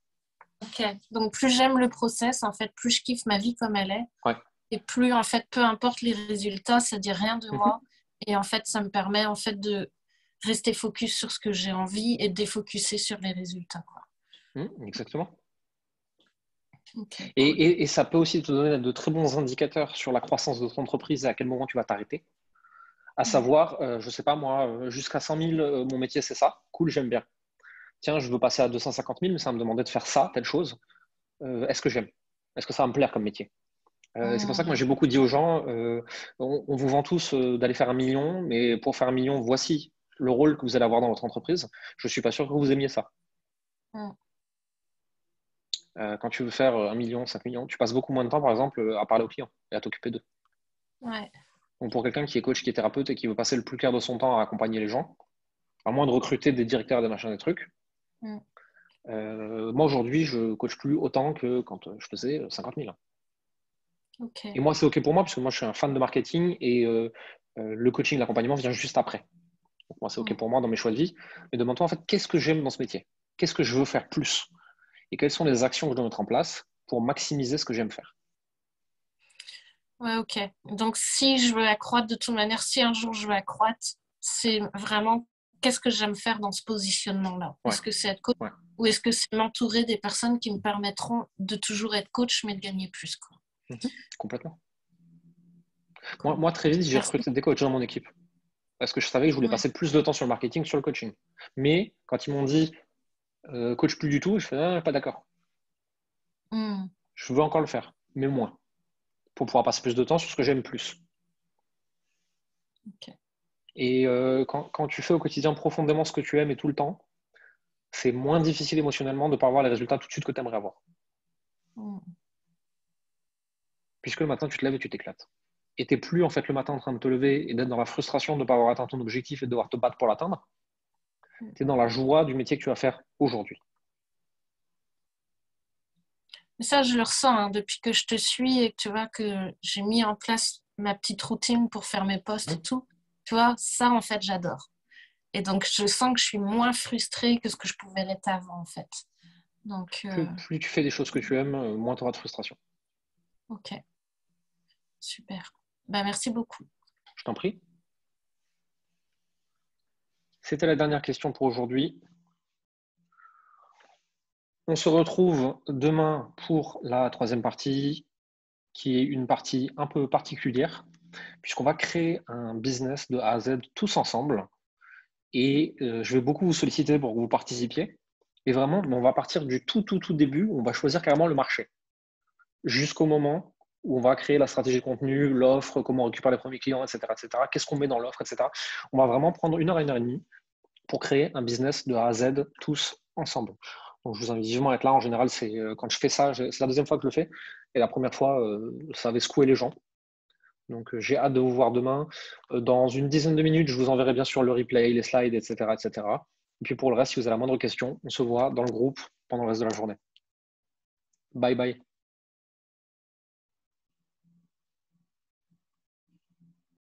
Ok. Donc, plus j'aime le process, en fait, plus je kiffe ma vie comme elle est. Ouais. Et plus, en fait, peu importe les résultats, ça ne dit rien de moi. Et en fait, ça me permet, en fait, de rester focus sur ce que j'ai envie et de défocuser sur les résultats, quoi. Exactement. Okay, et ça peut aussi te donner de très bons indicateurs sur la croissance de ton entreprise et à quel moment tu vas t'arrêter. À savoir, je ne sais pas moi, jusqu'à 100 000, mon métier c'est ça. Cool, j'aime bien. Tiens, je veux passer à 250 000, mais ça va me demander de faire ça, telle chose. Est-ce que j'aime? Est-ce que ça va me plaire comme métier? C'est pour ça que moi j'ai beaucoup dit aux gens, on vous vend tous d'aller faire 1 million, mais pour faire 1 million, voici le rôle que vous allez avoir dans votre entreprise. Je ne suis pas sûr que vous aimiez ça. Quand tu veux faire 1 million, 5 millions, tu passes beaucoup moins de temps, par exemple, à parler aux clients et à t'occuper d'eux. Ouais. Donc pour quelqu'un qui est coach, qui est thérapeute et qui veut passer le plus clair de son temps à accompagner les gens, à moins de recruter des directeurs, des machins, des trucs. Moi, aujourd'hui, je coach plus autant que quand je faisais 50 000. Okay. Et moi, c'est OK pour moi, parce que moi, je suis un fan de marketing et le coaching, l'accompagnement vient juste après. Donc moi, c'est OK pour moi dans mes choix de vie. Mais demande-toi, en fait, qu'est-ce que j'aime dans ce métier? Qu'est-ce que je veux faire plus? Et quelles sont les actions que je dois mettre en place pour maximiser ce que j'aime faire? Ouais, OK. Donc, si je veux accroître, de toute manière, si un jour je veux accroître, c'est vraiment qu'est-ce que j'aime faire dans ce positionnement-là? Ouais. Est-ce que c'est être coach ou est-ce que c'est m'entourer des personnes qui me permettront de toujours être coach, mais de gagner plus, quoi? Complètement. Moi, très vite, j'ai recruté des coachs dans mon équipe. Parce que je savais que je voulais passer plus de temps sur le marketing que sur le coaching. Mais quand ils m'ont dit coach plus du tout, je fais pas d'accord. Je veux encore le faire, mais moins. Pour pouvoir passer plus de temps sur ce que j'aime plus. Okay. Et quand tu fais au quotidien profondément ce que tu aimes et tout le temps, c'est moins difficile émotionnellement de ne pas avoir les résultats tout de suite que tu aimerais avoir. Puisque le matin, tu te lèves et tu t'éclates. Et tu n'es plus en fait le matin en train de te lever et d'être dans la frustration de ne pas avoir atteint ton objectif et de devoir te battre pour l'atteindre. Tu es dans la joie du métier que tu vas faire aujourd'hui. Mais ça, je le ressens hein, depuis que je te suis et que tu vois que j'ai mis en place ma petite routine pour faire mes posts et tout. Tu vois, ça, en fait, j'adore. Et donc, je sens que je suis moins frustrée que ce que je pouvais l'être avant, en fait. Donc, plus tu fais des choses que tu aimes, moins tu auras de frustration. Ok. Super. Ben, merci beaucoup. Je t'en prie. C'était la dernière question pour aujourd'hui. On se retrouve demain pour la troisième partie, qui est une partie un peu particulière, puisqu'on va créer un business de A à Z tous ensemble. Et je vais beaucoup vous solliciter pour que vous participiez. Et vraiment, on va partir du tout début, où on va choisir carrément le marché. Jusqu'au moment où on va créer la stratégie de contenu, l'offre, comment on récupère les premiers clients, etc. Qu'est-ce qu'on met dans l'offre, etc. On va vraiment prendre 1 heure à 1h30 pour créer un business de A à Z tous ensemble. Donc, je vous invite vivement à être là. En général, c'est quand je fais ça, c'est la deuxième fois que je le fais. Et la première fois, ça avait secoué les gens. Donc, j'ai hâte de vous voir demain. Dans une dizaine de minutes, je vous enverrai bien sûr le replay, les slides, etc. Et puis pour le reste, si vous avez la moindre question, on se voit dans le groupe pendant le reste de la journée. Bye bye.